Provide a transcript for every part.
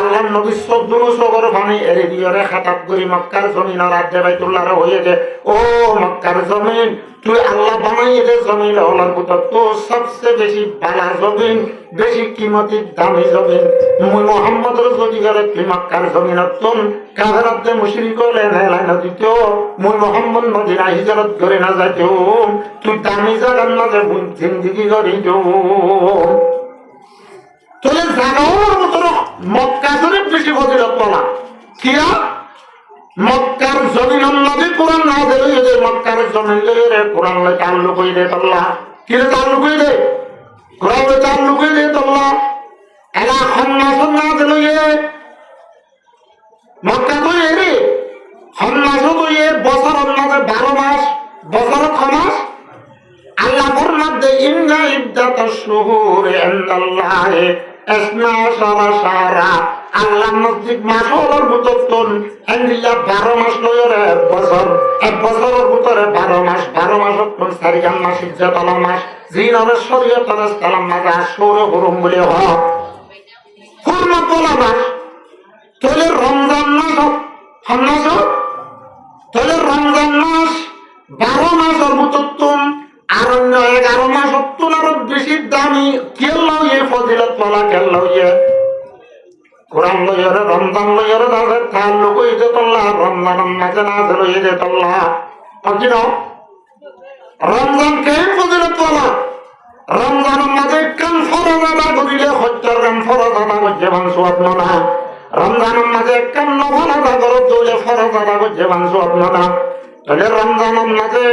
আল্লাহ নবী 14 সগর পানি এরে দিয়রে খাতাব করি মক্কার জমিন আর আদে বাইতুল্লাহ হয়ে যে ও মক্কার জমিন তুই আল্লাহ বানাইয়ে দে জমিন হলার পুত্র তো সবচেয়ে বেশি বালা জমিন বেশি কিমতি দামি জমিন মুই মোহাম্মদের যদি করে তুই মক্কার জমিন তুন কাফেরাতে মুশরিক হলে নেলাই না দিত মুই মোহাম্মদ মদিনা হিজরত করে না যাইত তুই দামি জায়গার মাঝে জিন্দিগি করি তোলে জাগাওয়ার মতো মক্কা শরীফ বেশি ফজিলত বলা কিয়া মক্কার জমিনের মাঝে কোরআন না দিলে এদের মক্কার জমিন রে কোরআন লে তাল্লুক হই দে আল্লাহ কিরে তাল্লুক হই দে কোরআন লে তাল্লুক হই দে আল্লাহ এলা খন্নাস না দিলে মক্কা তো এরে খন্নাস তো এ বছরের মাঝে 12 মাস বছরের 6 মাস আল্লাহ ফরমাতে ইন্না ইদ্দাতাশ শুহুরি ইনদাল্লাহি ইসনা আশারা শাহরা আল্লাহ মসজিদ মাস হলোর ভিতর এন্ডিয়া 12 মাস লয়রে এক বছরের ভিতরে 12 মাস 12 মাস কোন সারিয়াম মাস ইজ্জাতাল মাস জিনারে শরীয়তের সালাম মাস আশুর হুরুম বলে হয় হুরমত বলা মাস তাহলে রমজান মাস হান্নাস তাহলে রমজান মাস 12 মাসের ভিতর আর 11 মাস আরো বেশি দামি কেল্লাও এ ফজিলত বলা কেল্লাও এ কোরআন লইরে রমজান লইরে তাদের তাল্লুক হইতে আল্লাহ রমজান মাঝে নাযিল হইতে আল্লাহ অজিন রমজান কে ফজিলত বলা রমজান মাঝে কান ফরজ আদা করিলে 70 কান ফরজ আদা করতে বানসু আপনারা রমজান মাঝে কান নফল আদা করে দৌলে ফরজ আদা করতে বানসু আপনারা তাহলে রমজান মাঝে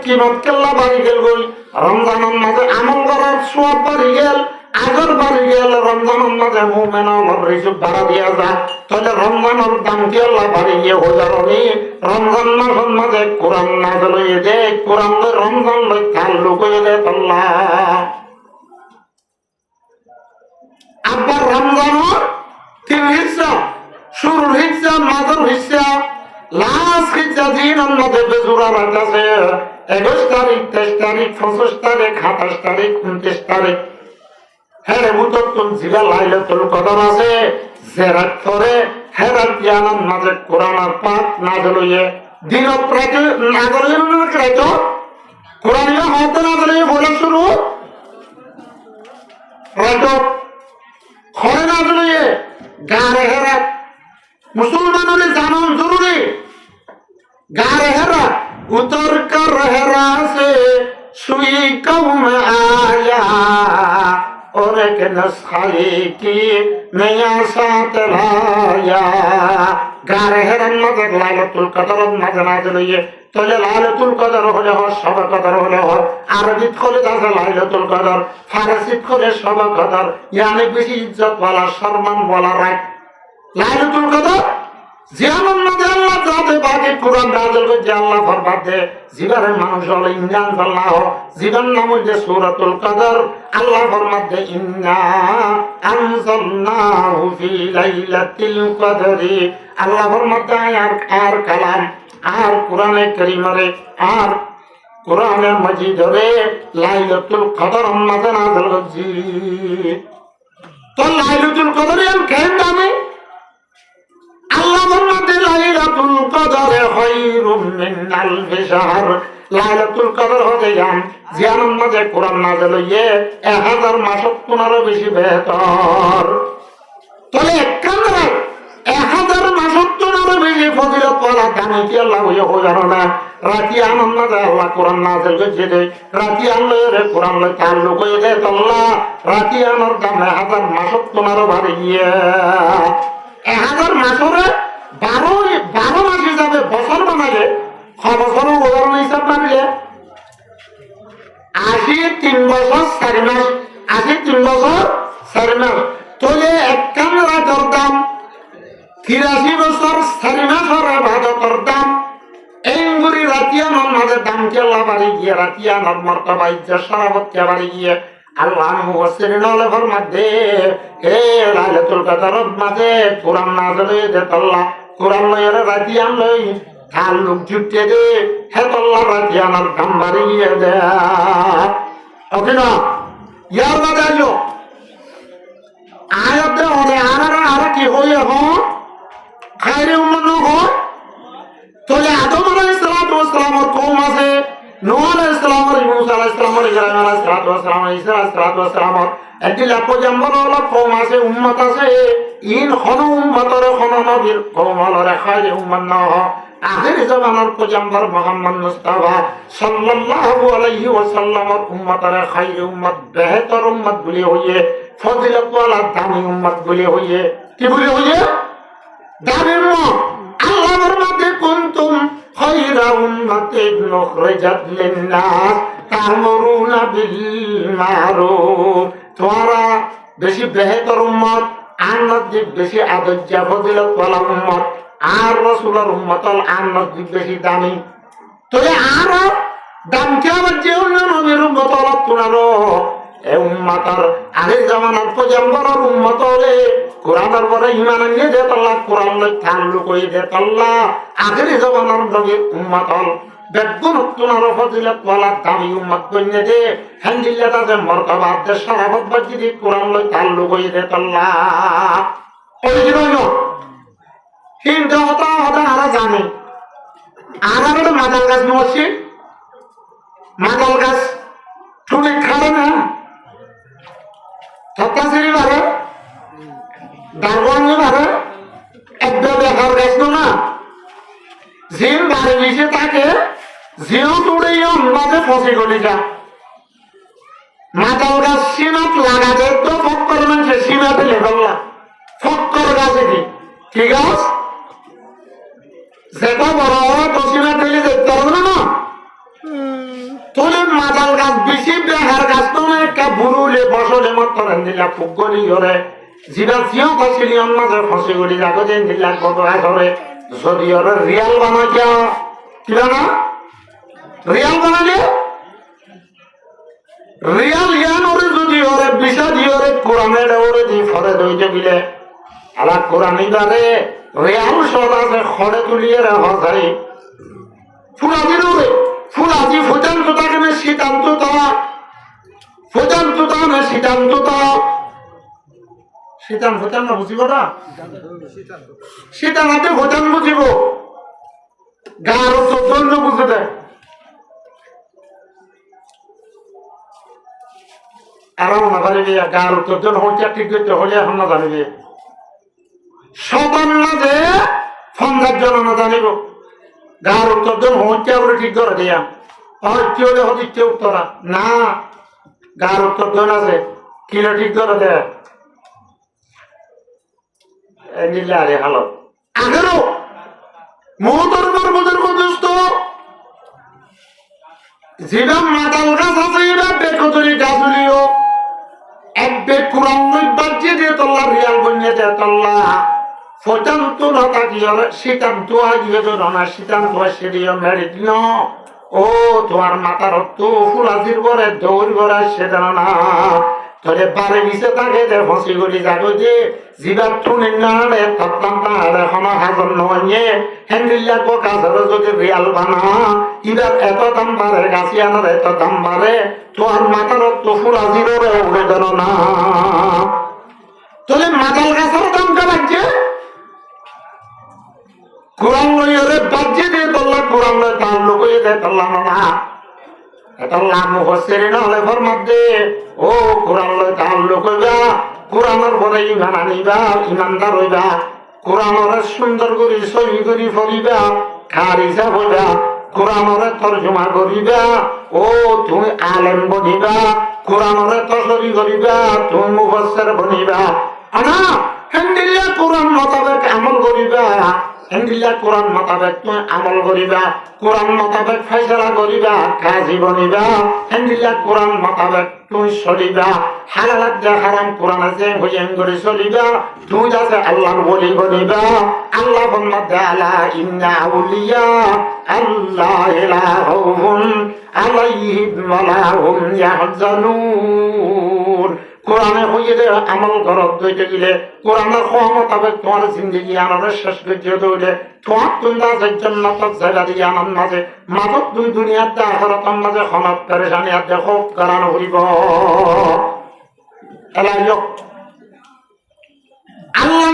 কিমত কেল্লা বাড়ি গেল গই রমজানের মাঝে আমল করার সওয়াব বাড়ি গেল আগর বাড়ি গেল রমজানের মাঝে মুমিনের রিজিক বাড়া দিয়া যায় তাহলে রমজানের দাম কি আল্লাহ বাড়ি গিয়ে হজারনি রমজান মাসের মাঝে কোরআন নাযিল হয়ে যে কোরআন রমজান লই তাল্লুক হয়ে যায় আল্লাহ আবার রমজানের 3 হিস্সা শুরুর হিস্সা মাঝের হিস্সা লাস্ট হিজ্জা দিনের মধ্যে বেজুরা রাখছে 21 তারিখ 23 তারিখ 25 তারিখ 27 তারিখ 29 তারিখ হ্যাঁ মুততুল জিবা লাইলাতুল কদর আছে জেরাত করে হেরাত জ্ঞানের মাঝে কোরআন পাক নাযিল হয়ে দিনত রাতে নাযিল হয়ে রাতে কোরআনিয়া হতে নাযিল হয়ে বলা শুরু রাতে খরে নাযিল হয়ে গারে হেরাত মুসলমান হলে জানান জরুরি গারে হেরা উতর কর হেরা সে সুই কৌম আয়া और एक नस्खाई की नया साथ लाया गारे हेरन मदर लाइलातुल कदर मदर नाज़िल हुई তাহলে লাইলাতুল কদর হলে হয় শবে কদর হলে হয় আরবিত হলে তাহলে লাইলাতুল কদর ফারসিত হলে শবে কদর ইয়ানি বেশি ইজ্জত ওয়ালা সম্মান ওয়ালা রাখ লাইলাতুল কদর জিয়ামন মধ্যে আল্লাহ যাতে বাকি কোরআন নাযিল করে আল্লাহ ফরমাতে জীবনের মানুষ হলো ইন্নান আল্লাহ জীবন নাম হচ্ছে সূরাতুল কদর আল্লাহ ফরমাতে ইন্না আনজালনাহু ফি লাইলাতিল কদরি আল্লাহ ফরমাতে আর কালাম আর কোরআনে কারীমে আর কোরআনে মাজিদে লাইলাতুল কদর মধ্যে নাযিল হচ্ছে তো লাইলাতুল কদর এর কেন নামে আল্লাহ ফরমাতে লাইলাতুল কদর খায়রুম মিন আলফি শাহর লাইলাতুল কদর হতে যান জিয়ানের মাঝে কোরআন নাযিল হয়ে 1000 মাস পুনর বেশি বেহতর তাহলে একখানে 1000 মাস পুনর বেশি ফজিলত ওয়ালা দামি কি আল্লাহ হয়ে জানো না রাতি আনন্দ মাঝে আল্লাহ কোরআন নাযিল করেছে যে রাতি আল্লাহর কোরআন লে তাল্লুক হয়ে যায় আল্লাহ রাতি আনার দাম 1000 মাস পুনর বাড়ি গিয়ে 1000 মাসরে 12 মাস হিসাবে বছর বানালে 6 বছরের উদাহরণ হিসাব বানালে 83 বছর 4 মাস 83 বছর 4 মাস তাহলে একখান রাতের দাম 83 বছর 4 মাসের ইবাদতের দাম এঙ্গুরি রাতিয়ানোর মাঝে দাম কে আল্লাহ বাড়ি গিয়ে রাতিয়ানোর মর্তবা ইজ্জত শরাফত কে বাড়ি গিয়ে আল্লাহ মুফাসসিরিন হলে ফরমাতে এ লাইলাতুল কদরের মাঝে কোরআন নাযিল হয়েছে আল্লাহ কোরআন লইরে রাতিয়ান লই তাল্লুক জুটে দে হে আল্লাহ রাতিয়ানোর দাম বাড়ি গিয়ে দে ওকে না ইয়ার বাদে আইও আয়াতে হলে আর উম্মতি হয়ে হন খায়রে উম্মত হয় তাহলে আদম আলাইহিস সালামের কওম আছে নূহ আলাইহিস সালামের মুসা আলাইহিস সালামের ইব্রাহিম আলাইহিস সালামের ঈসা আলাইহিস সালামের এদিলা পয়গম্বর হলো কওম আছে উম্মত আছে ইন হন উম্মতর হন নবীর কওম হলো খায়রে উম্মত না আখির জামানার পয়গম্বর মুহাম্মদ মুস্তাফা সাল্লাল্লাহু আলাইহি ওয়াসাল্লামের উম্মতর খায়রে উম্মত বেহতর উম্মত বলি হইয়ে ফজিলত ওয়ালা দামি উম্মত বলি হইয়ে কি বলি হইয়ে দামি উম্মত আল্লাহর মতে কুনতুম খায়রা উম্মাতিন উখরিজাত লিন-নাস তা'মুরুনা বিল মা'রুফ তোমরা বেশি বেহতর উম্মত আর নজিব বেশি আদর্য ফজিলত ওয়ালা উম্মত আর রাসূলের উম্মতল আর নজিব বেশি দামি তবে আর দাম কি আবার যে অন্য নবীর উম্মত হল তোমরা এ উম্মতর আগের জামানার পয়গম্বরের উম্মত হলে কোরআনের পরে ঈমান আনিয়ে দে আল্লাহ কোরআন লই তাআল্লুক হই দে আল্লাহ আগের জামানার নবীর উম্মত হল বেগুন তোমরা ফজিলত ওয়ালা দামি উম্মত বনে দে হামদুলিল্লাহ যে মর্তবা দে শরাফত বাজি কোরআন লই তাআল্লুক হই দে আল্লাহ ওই জন্য হিন্দু হতা হতা আরা জানে আর একটা মাদাল গাছ নছি মাদাল গাছ তুমি খাবে না থকাশিরি বারে দারবানি বারে একটা বেকার গাছ না জিম বাড়ি মিশে থাকে জিও তুড়ে মাঝে ফসে গলি যা মাদাল গাছ সীমাত লাগাতে তো ফক্কর মানুষের সীমাতে লেগল্লা ফক্কর গাছে কি ঠিক আছে যেটা বড় তো সীমা দিলে দেখতে হবে না তোলে মাদাল গাছ বেশি বেহার গাছ তো একটা বুড়ুলে বসলে মত করেন দিলা খুব গলি ধরে যেটা জিও ফসিলি মাঝে ফসে গলি যাকে যে দিলা কত ধরে যদি ওরা রিয়াল বানা কি বানা রিয়াল বানালে রিয়াল ইয়ান ওরে যদি ওরে বিষা দিয়ে ওরে কোরআনের ওরে দি ফরে দইতে গিলে আলা কোরআনি বারে রিয়াল সদ আছে খড়ে তুলিয়ে রাখা যায় ফুলাদির ওরে ফুলাদি ফুটান্ত তাকে না শীতান্ত তা ফুটান্ত তা না শীতান্ত তা শীতান ফুটান না বুঝিব না শীতানাতে ফুটান বুঝিব গার চোদ্দ বুঝে দেয় আরাম না পারিবি গার চোদ্দ হইতে ঠিক করতে হলে এখন না জানিবি সবান না যে ফন্দার জন্য না জানিব গার চোদ্দ হইতে আমরা ঠিক করে দিয়া হইতে হলে হদিতে উত্তরা না গার চোদ্দ আছে কিলো ঠিক করে দেয় নিলে আরে ভালো আগেরও মোহতরমার বুজুর্গ দোস্ত যেটা মাতাল গাছ আছে এরা বেকতরি গাছুলিও এক বেগ কোরআন বাজিয়ে দিয়ে তল্লা রিয়াল বনিয়ে দেয় তল্লা ফটান্ত না তাকিয়ে শীতান্ত আগিয়ে তো না শীতান্ত সেরিও মেরিট ন ও তোমার মাথার তো ফুলাজির বরে দৌড় বরে সেটা না তোরে বারে মিশে থাকে যে ফসি গলি যাবো যে জিবার টুনি নাড়ে তত্তাম তাড়ে হনা হাজর নয় হ্যান্ডিল্লা কো কাজের যদি রিয়াল বানা ইবার এত দাম বাড়ে গাছিয়ানোর এত দাম বাড়ে তোর মাথার তো ফুলাজির রে উড়ে গেল না তোলে মাতাল গাছের দাম কা লাগছে কোরআন লইরে বাজ্যে দিয়ে তোল্লা কোরআন লয় তার লোক দে তোল্লা না এটা লাম হসের না হলে ঘর মধ্যে ও কোরআন লয় তার লোক হইবা কোরআনের পরে ইমান আনিবা ইমানদার হইবা কোরআনের সুন্দর করে সহি করে ফলিবা খারিজা হইবা কোরআনের তর্জমা করিবা ও তুমি আলেম বনিবা কোরআনের তসরি করিবা তুমি মুফাসসির বনিবা আনা হেন্দিল্লা কোরআন মোতাবেক আমল করিবা হেন্দিল্লা কোরআন মোতাবেক তুমি আমল করিবা কোরআন মোতাবেক ফয়সালা করিবা কাজী বনিবা হেন্দিল্লা কোরআন মোতাবেক তুমি চলিবা হালাল যা হারাম কোরআন আছে হইয়ান করে চলিবা তুমি যাতে আল্লাহর ওলি বনিবা আল্লাহ বন্নাতে আলা ইন্না আউলিয়া আল্লাহ লা খাউফুন আলাইহিম ওয়া লা হুম ইয়াহজানুন কোরআনে হইয়ে দে আমল করত দইতে গিলে কোরআনের খোয়া মোতাবেক তোমার জিন্দগি আনারে শেষ করতে দইলে তোমার তুন্দা জান্নাত জায়গা দিয়ে আনার মাঝে মাদক দুই দুনিয়ার দা আখিরাতের মাঝে খনত পেরেশানি আর দেখো কারণ হইব আল্লাহ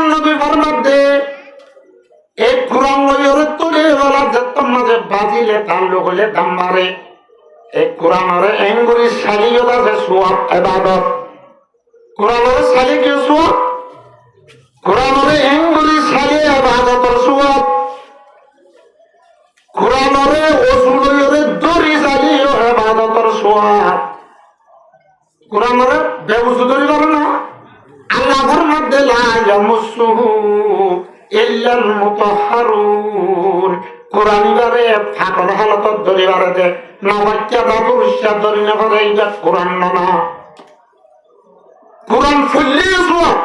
নবী সালিলে তাল্লুক হলে দাম বাড়ে। এই কোরআনের এঙ্গুরি সালিয়ত আছে সোয়াব ইবাদত। কোরআনের সালি কি সোয়াব? কোরআনের এঙ্গুরি সালি ইবাদতের সোয়াব। কোরআনের ওসুলরে দড়ি সালিও ইবাদতের সোয়াব। কোরআনের বেউসু দড়ি করে না। আল্লাহর মধ্যে লা ইয়ামুসুহু ইল্লাল মুতাহহারুন। কোরআনিবারে ফাকর হালতত দরিবারে দে না বাচ্চা দাদুর সাথে দরি না পারে এইটা কোরআন না। কোরআন ফুললে সোয়াব।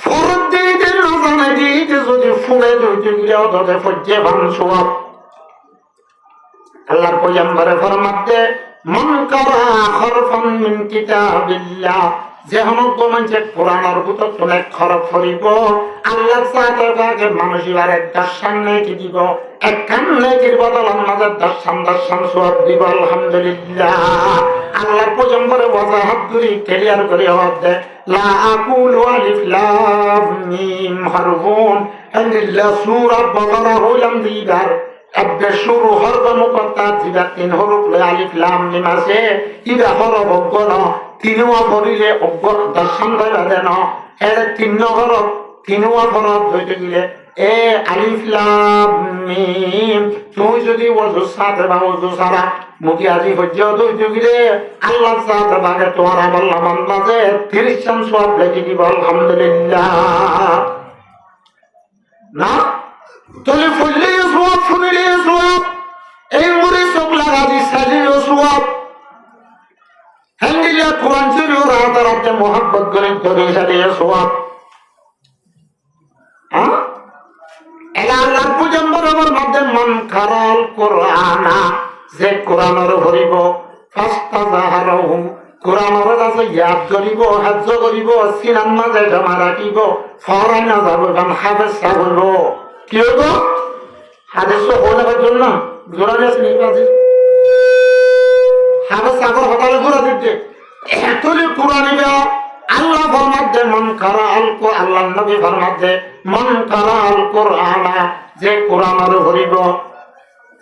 ফরজ দিতে না জানে দিতে যদি ফুলে দিতে গিয়ে ধরে ফজ্জে ভান সোয়াব। আল্লাহর পয়গম্বরে ফরমাতে মান কারা হরফান মিন কিতাবিল্লাহ, যে হনক মানুষে কোরআনের ভিতর তোলে খরচ করিব আল্লাহ সাথে মানুষের এক দর্শন নেকি দিব, একখান নেকির বদলার মাঝে দর্শন সওয়াব দিব। আলহামদুলিল্লাহ। আল্লাহর পয়গম্বরে ওয়াজাহাত করি ক্লিয়ার করে হতে লা আকুলু আলিফ লাম মিম হারফুন আল্লাহ সূরা বাকারা হইলাম দিদার আব্বে শুরু হরফ মুকদ্দার যেটা 3 হরফ লয় আলিফ লাম মিম আছে ইদা হরফ অজ্ঞ তিনওয়া পড়িলে অজ্ঞ দর্শন ধরা দেন এর 3 হরফ তিনওয়া হরফ ধরতে গেলে এ আলিফ লাম মিম তুই যদি ওযু সাথে বা ওযু সারা মুখে আজি হজ্জ ধরতে গেলে আল্লাহ সাথে ভাগে তোমার আমল মাঝে 30 জন সওয়াব লিখে দিব। আলহামদুলিল্লাহ। না তোলে ফুললে সওয়াব, শুনলে সওয়াব, এই মুড়ি চোখ লাগা দি সালিও সওয়াব। হ্যান্ডিলিয়া কোরআন শরীফ রাতে রাতে মোহাব্বত করে ধরে সালিও সওয়াব। হ্যাঁ এলা আল্লাহর পয়গম্বরের মধ্যে মান কারাল কোরআনা, যে কোরআনের হরিব ফাস্তাযাহারহু, কোরআনের কাছে ইয়াদ করিব, হাজ্য করিব, সিনার মাঝে জমা রাখিব, ফরাই না যাব গান হাফেজ হইব। কি হইব? হাদিস তো হওয়ার জন্য জোড়া দিয়েছে নির্বাচী হাফেজ সাগর হতালে জোড়া দিচ্ছে তুলি কোরআনিবা। আল্লাহ ফরমাতে মন কারা আল কোরআন, আল্লাহ নবী ফরমাতে মন কারা আল কোরআনা, যে কোরআনের হরিব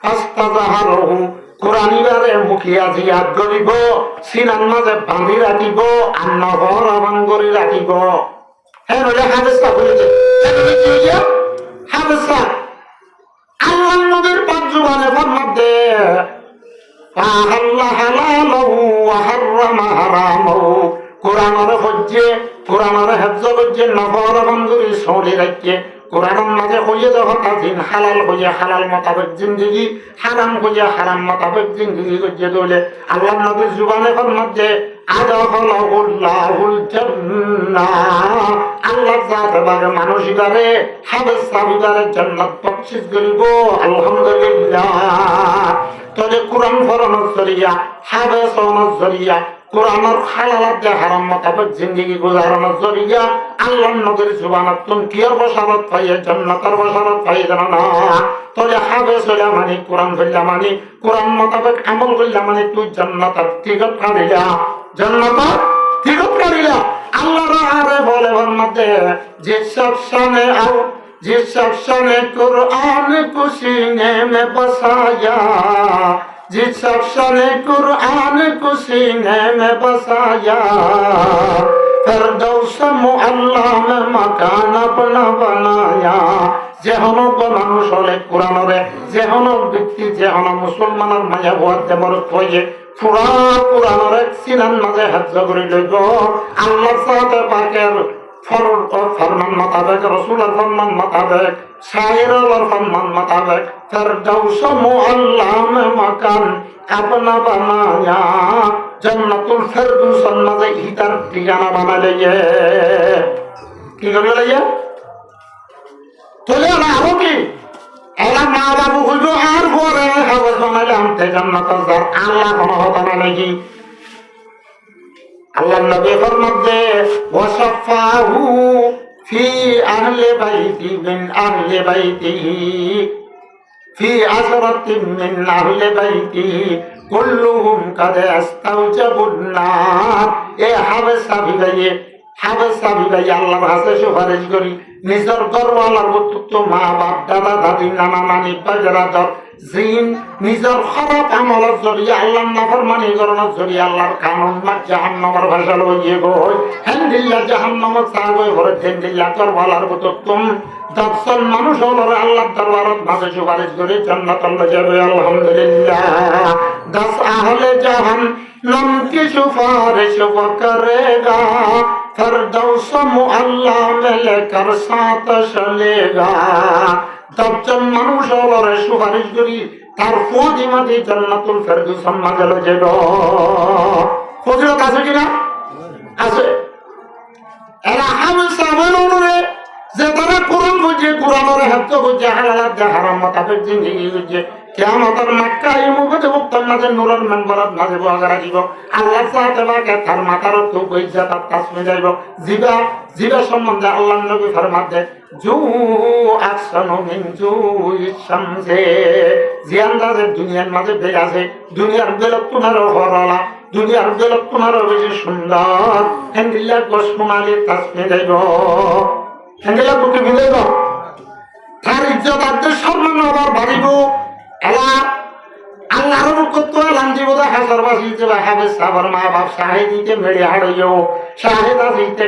ফাস্তাযাহারহু, কোরআনিবারে মুখিয়া জিয়াদ করিব, সিনার মাঝে বাঁধি রাখিব, আর নহর আমান করে রাখিব। হ্যাঁ হাফেজ সাহেব বলেছে হাফেজ সাহেব আল্লাহ নবীর পাঁচ জুবানে ফরমাতে ফাহাল্লা হালালহু ওয়া হাররামা হারামাহু, কোরআনের হজ্জে কোরআনের হেফজ করছে, নহর আমান করে সৌলি রাখছে। কোরআনের মাঝে হইয়ে যখন দিন হালাল হইয়া হালাল মোতাবেক জিন্দিগি, হারাম হইয়া হারাম মোতাবেক জিন্দিগি করছে দলে আল্লাহ নবীর জুবানে ফরমাতে আদাখালাহুল্লাহুল জান্নাহ, আল্লাহ যাতে ভাগে মানুষিকারে হাফেজ সাহিবারে জান্নাত বখশিশ করিব। আলহামদুলিল্লাহ। তবে কোরআন পড়ানোর জরিয়া, হাফেজ হওয়ার জরিয়া, কোরআনের হালালাত হারাম মোতাবেক জিন্দিগি গুজারানোর জরিয়া আল্লাহ নবীর জুবানত তুমি কিয়ার বসারত পাইয়ে জান্নাতের বসারত পাইয়ে জানো না। তবে হাফেজ হইলা মানে কোরআন হইলা মানে কোরআন মোতাবেক আমল করলা মানে তুই জান্নাতের টিকট কাটিলা, জান্নাতের টিকট কাটিলা। আল্লাহ আরে বলে ফরমাতে জিসব শানে আও जिसब शाने कुरान को सीने में बसाया, जिसब शाने कुरान को सीने में बसाया, फिरदौस मुअल्ला में मकान अपना बनाया। যে হন মানুষ হলে কোরআনরে, যে হন ব্যক্তি, যে হন মুসলমানের মায়া হওয়াতে মরত হয়ে পুরা কোরআনরে সিনান মাঝে হাজ্য করে লইব। আল্লাহ সাথে পাকের ফরমান মোতাবেক, রসুলের ফরমান মোতাবেক, শায়েরের ফরমান মোতাবেক ফিরদৌস মুআল্লা মে মাকান আপনা বানায়া, জান্নাতুল ফিরদৌসের মাঝে হিতার ঠিকানা বানালে। কি করবে লাইয়া চলে না আরো কি এরা মা বাবু হইব আর পরে হাওয়াজ বানাইলে আনতে জান্নাতের দ্বার আল্লাহ কোনো হতা না নাকি। আল্লাহ নবী ফরমাতে ওয়াসাফাহু ফি আহলি বাইতি মিন আহলি বাইতিহি, ফি আশরাতিন মিন আহলি বাইতিহি কুল্লুহুম কাদ আস্তাওজাবুন নার। এ হাফেজ সাহাবী আল্লাহর কাছে সুপারিশ করি নিজের ঘরওয়ালার বক্তব্য, মা বাপ দাদা দাদি নানা নানি বাজারাদর জিন নিজের খারাপ আমলের জড়িয়ে আল্লাহর নাফরমানি করার জড়িয়ে আল্লাহর কানুন মা জাহান্নামের ভাষা লইয়ে গই হেন্দিল্লা জাহান্নামের চাগই ভরে হেন্দিল্লা তোর ভালার বুতম দশজন মানুষ হল আল্লাহর দরবারত মাঝে সুপারিশ করে জান্নাতে যাবে আলহামদুলিল্লাহ 10 আহলে জাহান্নাম কি সুপারিশ করেগা ফিরদৌস মুআল্লা মেলেকার সাথ চলেগা 10জন মানুষ হল সুপারিশ করি তার ফজিলতে জান্নাতুল ফিরদৌসের মাঝে যাবে ফজিলত আছে কিনা আছে এরা হামেশা বলুন যে তারা কোরআন বুঝে কোরআনের হাত বুঝে হালাল হারাম মোতাবেক জিন্দেগি বুঝে কিয়ামতের মক্কা এই মুখে মুক্তার মাঝে নূরের মেম্বরত মাঝে বগারা দিব আল্লাহ চাইতে বাকে তার মাথার তো ইজ্জত আর তাসমি যাইব জিবা সম্বন্ধে আল্লাহ নবী ফরমাতে জু আকসানু মিন জুই শামসে জিয়ান্দাজের দুনিয়ার মাঝে বেগ আছে দুনিয়ার বেলত তোমার হরলা দুনিয়ার বেলত তোমার বেশি সুন্দর হেন্দিল্লা গোসমালি তাসমি যাইব হেন্দিলা বুকে মিলাইব তার ইজ্জত আদের সম্মান আবার বাড়িব এলা আল্লাহর কত এলাম দিব হাজার বাসি যে হাবে সাবর মা বাপ শাহিদিকে মেরে হাড়াইও শাহিদ আসিতে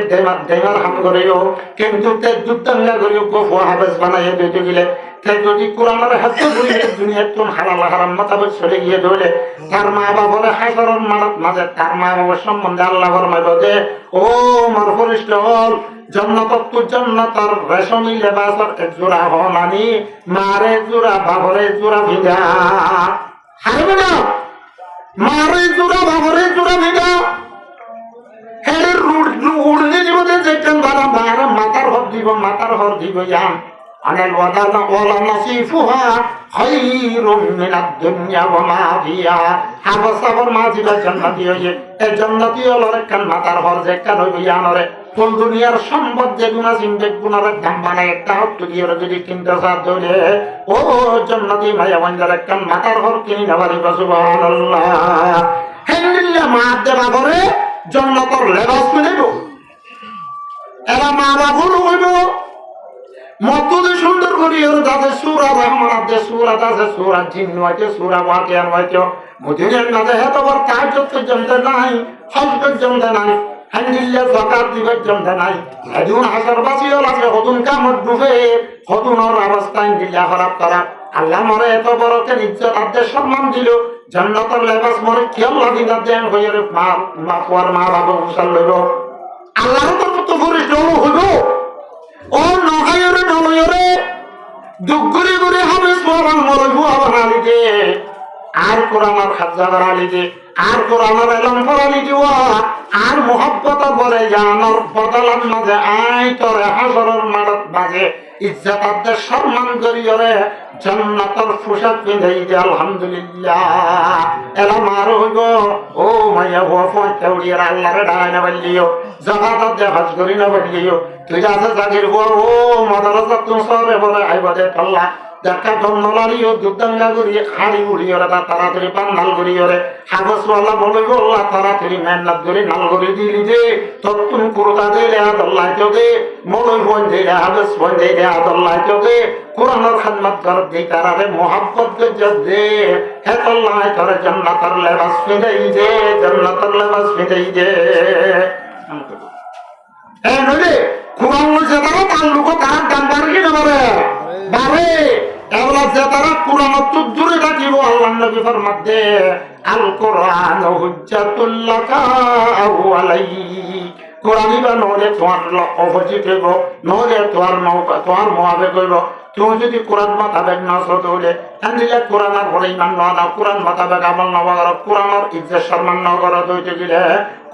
ডেমার হাম করেও কিন্তু তে দুদাঙ্গা করিও গফ হাবেস বানাইয়ে দিতে গেলে তে যদি কোরআনের হাতে ঘুরে দুনিয়ার কোন হালাল হারাম মোতাবেক চলে গিয়ে ধরে তার মা বাবার হাজারের মাঝে তার মা বাবার সম্বন্ধে আল্লাহ ফরমাইব যে ও আমার ফরিষ্ট হল জন্নতত জন্নতর রেশমি লেবাসর এক জোড়া হনানি মারে জোড়া বাবরে জোড়া ভিজা হারবে না মারে জোড়া বাবরে জোড়া ভিজা হেডের উড়নি জীবনে যেতেন বারা বারা মাতার হর দিব যান আনাল ওয়াদানা ওয়ালা নাসিফুহা খায়রুম মিনাদ দুনিয়া ওয়া মা ফিহা হাবাসাবর মাজিবা জান্নাতি হয়ে এই জান্নাতি হলরে কান মাতার হর যে কান হইবে জানরে কোন দুনিয়ার সম্পদ যে গুণা সিনবে গুণার দাম বানায় একটা হত দিয়ে যদি কিনতে সাথ ধরে ও জান্নাতি মায়া বন্দার কান মাতার হর কিনি নাবারি সুবহানাল্লাহ হেল্লিল্লাহ মা দেবা করে জান্নাতের লেবাস কিনব এরা মা বাবুর হইব মতদে সুন্দর করি ওর দাদা সূরা রহমান আছে সূরা আছে সূরা জিন আছে সূরা ওয়াকিয়া আছে মুদিনের নাজে হেতবর তাহাজ্জুদ পর্যন্ত নাই হজ পর্যন্ত নাই হামদুলিল্লাহ যাকাত দিবার জন্য নাই এদিন হাজার বাসিও আছে হদুন কামত ডুবে হদুনের অবস্থায় দিল্লা খারাপ করা আল্লাহ মরে এত বড় কে ইজ্জত আদের সম্মান দিল জান্নাতের লেবাস মরে কি আল্লাহ দিন দেন হয়ে মা কুয়ার মা বাবা মুসাল লইব আল্লাহর তো ফরিস্ত হইব ও নহায়রে নলয়রে দুগুরি গুরি হবে সোরান মরইবু আবার আলিদে আর কোরআনের খাজাদার আলিদে আর কোরআনের এলম পড়ালি দিওয়া আর মোহাব্বত বলে জানার বদলার মাঝে আয় তোরে হাজরের মাদত বাজে ইজ্জত আদের সম্মান করিয়রে জান্নাতের পোশাক পিঁধাই দে আলহামদুলিল্লাহ এলা মার হইব ও মাইয়া হো ফতেউড়িয়ার আল্লাহরে ডায় না বললিও জাগাত দে হজ করি না বললিও তুই আছে জাগির হো ও মাদ্রাসা তুম সরে বলে আইবদে আল্লাহ দেখা জন্মলারিও দুদাঙ্গা করি হাড়ি উড়িয়রে তা তাড়াতাড়ি পান্নাল করিয়রে হাগসওয়ালা বলে গোল্লা তাড়াতাড়ি মেহনত করে নাল করে দিলি যে তত্তুন কুরতা দিলে আদাল্লাহ চোদে মলই বন দিলে হাগস বন দিলে আদাল্লাহ চোদে কোরআনের খিদমত কর দি তারারে মোহাব্বত গজ্জত দে হে আল্লাহ তোরে জান্নাতের লেবাস ফিরাই দে জান্নাতের লেবাস ফিরাই দে এ নদী কোরআন যে তারা তাল্লুক তার গান পারে কি না বারে এগুলা যে তারা কোরআন তো দূরে থাকিব আল্লাহ নবী ফরমাতে আল কোরআন হুজ্জাতুল লাকা আও আলাইক কোরআন বা নলে তোমার অপোজিট হইব নলে তোমার মোয়াবেক হইব তুমি যদি কোরআন মোতাবেক না চলে তাহলে কোরআনের পরে ইমান না কোরআন মোতাবেক আমল না করা কোরআনের ইজ্জত সম্মান না করা হইতে গেলে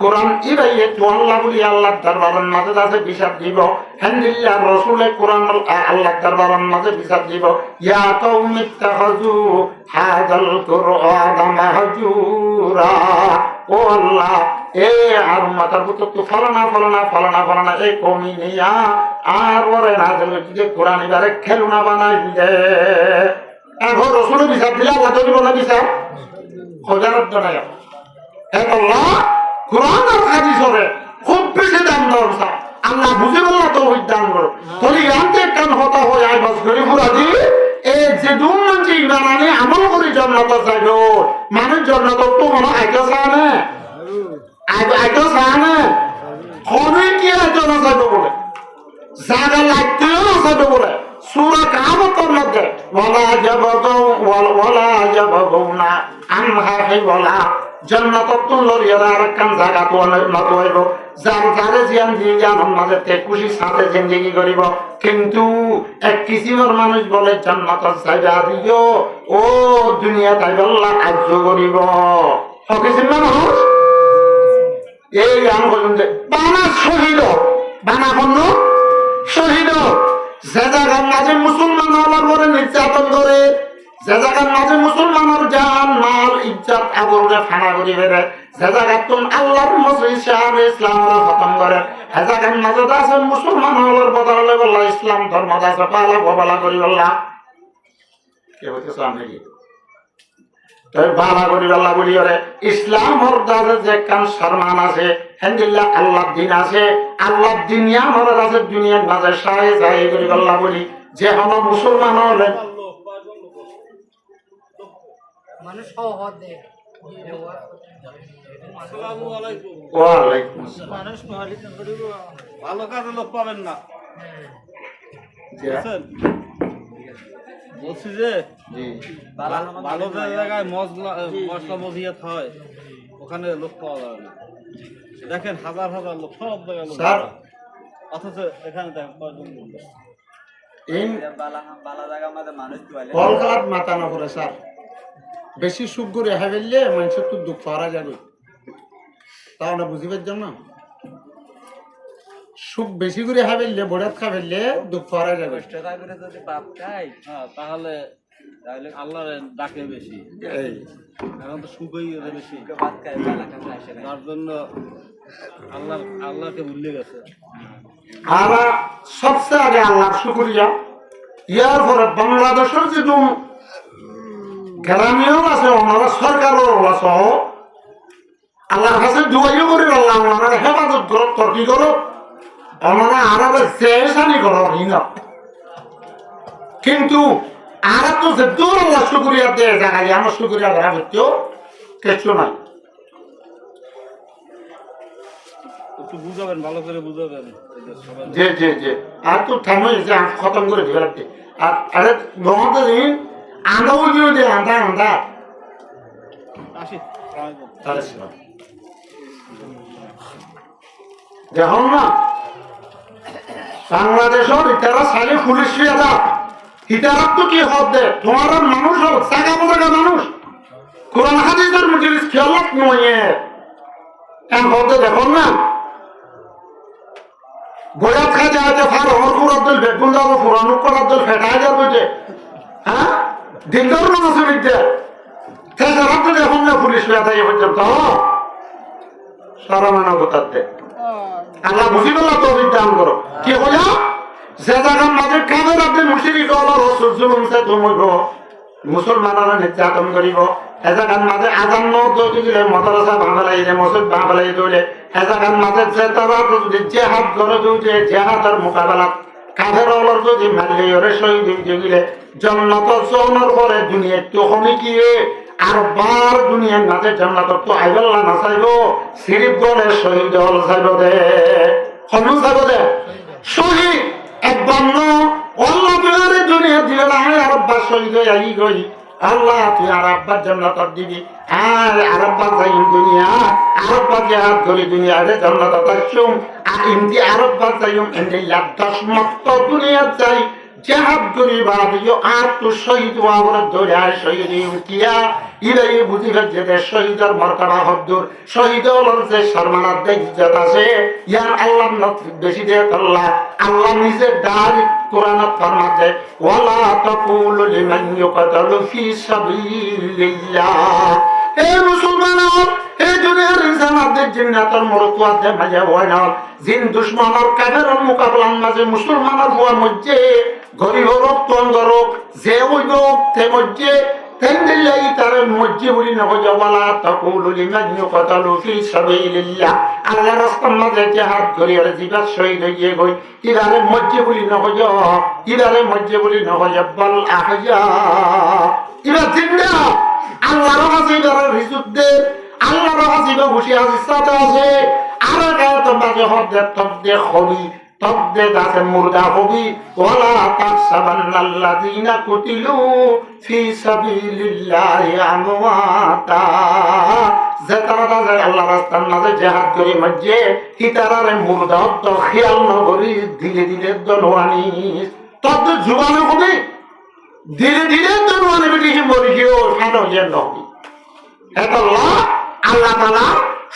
কোরআন ইবাইয়ে তো আল্লাহ বলি আল্লাহর দরবারের মাঝে আছে বিচার দিব হামদুলিল্লাহ রাসূলের কোরআন আল্লাহর দরবারের মাঝে বিচার দিব ইয়া কওমি ইত্তাখাযু হাযাল কুরআন মাহজুরা ও আল্লাহ এ আর মাতার পুত্র তো ফলানা এই কমি নিয়া আর ওরে নাজল যে কোরআন এবারে খেলুনা বানাই দিলে এখন রাসূলের বিচার দিলে আল্লাহ তো দিব না বিচার খোদার জন্য আল্লাহ কোরআন আর হাদিসরে খুব বেশি দাম দরকার আল্লাহ বুঝে বললা তো দান করো তোর আনতে কান হতা হয়ে আই বাস করে পুরা দি এই যে দুন মানছি ইমানে জান্নাত যাইব মানুষ জান্নাত তো মনে আইতে চায় না আইতে চায় না খনে কি আইতে না যাইব বলে জায়গা লাগতেও না যাইব বলে সূরা কামাতের মধ্যে ওয়ালা ইয়াবগুনা আনহা হিওয়ালা জান্নাতত তো লরিয়ার আরেকখান জায়গা তো উন্নত হইব যার যারে জিয়ান দিয়ে জানার মাঝে তে খুশি সাথে জিন্দগি করিব কিন্তু এক কিসিমের মানুষ বলে জান্নাতত জায়গা দিও ও দুনিয়া তাই আল্লাহ কার্য করিব কিসিম মানুষ এই গান বলুন যে বানা শহীদ বানা বন্ধ শহীদ যে জায়গার মাঝে মুসলমান হওয়ার পরে নির্যাতন করে যে জায়গার মাঝে মুসলমানের জান মাল ইজ্জত আবরুরে ফানা করি বেড়ে যে জায়গার তুম আল্লাহর মসজিদ শাহ ইসলামরা খতম করে সে জায়গার মাঝে আছে মুসলমান হওয়ার বদলে বললা ইসলাম ধর্ম আছে পালা গোবালা করি বললা কে বলতেছ আমি তাই বালা করি বললা বলি ওরে ইসলাম হরদাজের যে কান সম্মান আছে আলহামদুলিল্লাহ আল্লাহ দিন আছে আল্লাহ দুনিয়া আমাদের আছে দুনিয়ার মাঝে সাহে যাই করি বললা বলি যে হলো মুসলমান হলে মানুষ সহজ দেয় মানুষ ভালো কাজে লোক পাবেন না বলছি যে ভালো জায়গায় মশলা মজিয়াত হয় ওখানে লোক পাওয়া যাবে না দেখেন হাজার হাজার লোক সব জায়গায় লোক অথচ এখানে দেখেন কয়জন কলকাতার মাথা না করে স্যার বেশি সুখ করে হাবেললে মানুষের তো দুঃখ হারা যাবে তা আমরা বুঝিবার জন্য সুখ বেশি করে হাবেললে বড়াত খাবেললে দুঃখ হারা যাবে যদি পাপ খাই তাহলে আল্লাহর ডাকে বেশি এই এখন তো সুখই বেশি তার জন্য আল্লাহকে ভুলে গেছে আর সবচেয়ে আগে আল্লাহর শুকরিয়া ইয়ার পরে বাংলাদেশের যে গ্রামীয় আছে ওনারা সরকারও আছে আল্লাহর কাছে দুয়াইও করি আল্লাহ ওনারা হেফাজত করো তর্কি করো ওনারা আরবে চেষ্টানি করো না কিন্তু আর তো যে দূর আল্লাহ শুকরিয়া দিয়ে জায়গায় আমার শুকরিয়া করা হইতেও কিছু নাই একটু বুঝাবেন ভালো করে বুঝাবেন জি জি জি আর তো থামে যে খতম করে দিবে রাখতে আর আরে গহতে দিন আন্দাও দিও দে আন্দা আন্দা আসি দেখুন না বাংলাদেশের ইতারা সাইলে পুলিশ ফিয়াদা ইতারা তো কি হদ দে তোমার মানুষ হোক জায়গা জায়গা মানুষ কোরআন হাদিসের মজলিস খেয়ালত নয় এম হদে দেখুন না বয়াত খাই যায় যে ফার হর কুরাত দল বেগুন দাও পুরানো করাত দল ফেটাই যাবে যে হ্যাঁ দিনদার মানুষ বিদ্যা তাই যারা তো দেখুন না পুলিশ ফিয়াদা এই পর্যন্ত সারা মানবতাতে আল্লাহ বুঝিবেলা তো দান করো কি হলো যে জায়গার মাঝে কামের আপনি মুশরিক হলো রসুল জুলুম সে তুমিব মুসলমানরা নির্যাতন করিব এ জায়গার মাঝে আজান যদি দিলে মাদ্রাসা ভাঙালাই যে মসজিদ ভাঙালাই দিলে এ জায়গার মাঝে যে তারা যদি জেহাদ করে যদি জেহাদের মোকাবেলা কাফের হলর যদি মারলে ওরে শহীদ দিলে জন্নত জনের পরে দুনিয়া তো হমি কি আর বার দুনিয়ার মাঝে জান্নাত তো আইবাল্লা না চাইব সিরিফ বলে শহীদ হল চাইব দে হনু চাইব দে শহীদ একবার ন আল্লাহ তুই দুনিয়া দিলে না আর আব্বা শহীদ হয়ে আই গই আল্লাহ তুই আর আব্বার জান্নাত দিবি আর আব্বা যাই দুনিয়া আরব্বা জিহাদ করি দুনিয়া রে জান্নাত তাইছুম আর ইন্দি আরব্বা যাইম এন্ডে লাদাস মত দুনিয়া যাই জেহাদ করি বাদিও আর তো শহীদ ওয়াবর ধরে আর শহীদ উঠিয়া ইরাই বুঝিবে যে শহীদের মর্তবা হদ্দুর শহীদ হলর যে সম্মানার যে ইজ্জত আছে ইয়ার আল্লাহ বেশি দে আল্লাহ আল্লাহ নিজে ডাইরেক্ট কোরআনত ফরমাতে ওয়ালা তাকুলু লিমান ইউকাতালু ফি সাবিলিল্লাহ এ মুসলমানরা এ দুনিয়ার ইনসানদের জিন্নাতের মরকুয়াতে মাঝে হয় না জিন দুশমনের কাফেরের মোকাবেলার মাঝে মুসলমানের হওয়ার মধ্যে গরিব হোক তঙ্গ হোক যে হইব তে মধ্যে তেন্দিল্লাই তার মধ্যে বলি নয় ওয়ালা তাকুলু লিমান ইউকাতালু ফি সাবিলিল্লাহ আল্লাহর রাস্তার মাঝে জিহাদ করি আর জীবন শহীদ হয়ে গই ইদারে মধ্যে বলি নয় ইদারে মধ্যে বলি নয় বল আহয়া ইরা জিন্দা আল্লাহর হাসিবের রিজুক দে আল্লাহর হাসিবে খুশি হাসির সাথে আছে আর গায়ত বাজে হদে তদ্দে হবি তদ্দে দাসে মুর্দা হবি ওয়ালা তাহসাবান্নাল্লাযীনা কুতিলু ফি সাবিলিল্লাহি আমওয়াতা যে তারা তাদের আল্লাহর রাস্তার মাঝে জিহাদ করে মধ্যে কি তারারে মুর্দা তো খেয়াল নগরী ধীরে ধীরে দনওয়ানি তদ্দে জুবানে হবি ধীরে ধীরে দনওয়ানি বেটি মরি গিয়ে সানো যেন হবি এটা আল্লাহ তাআলা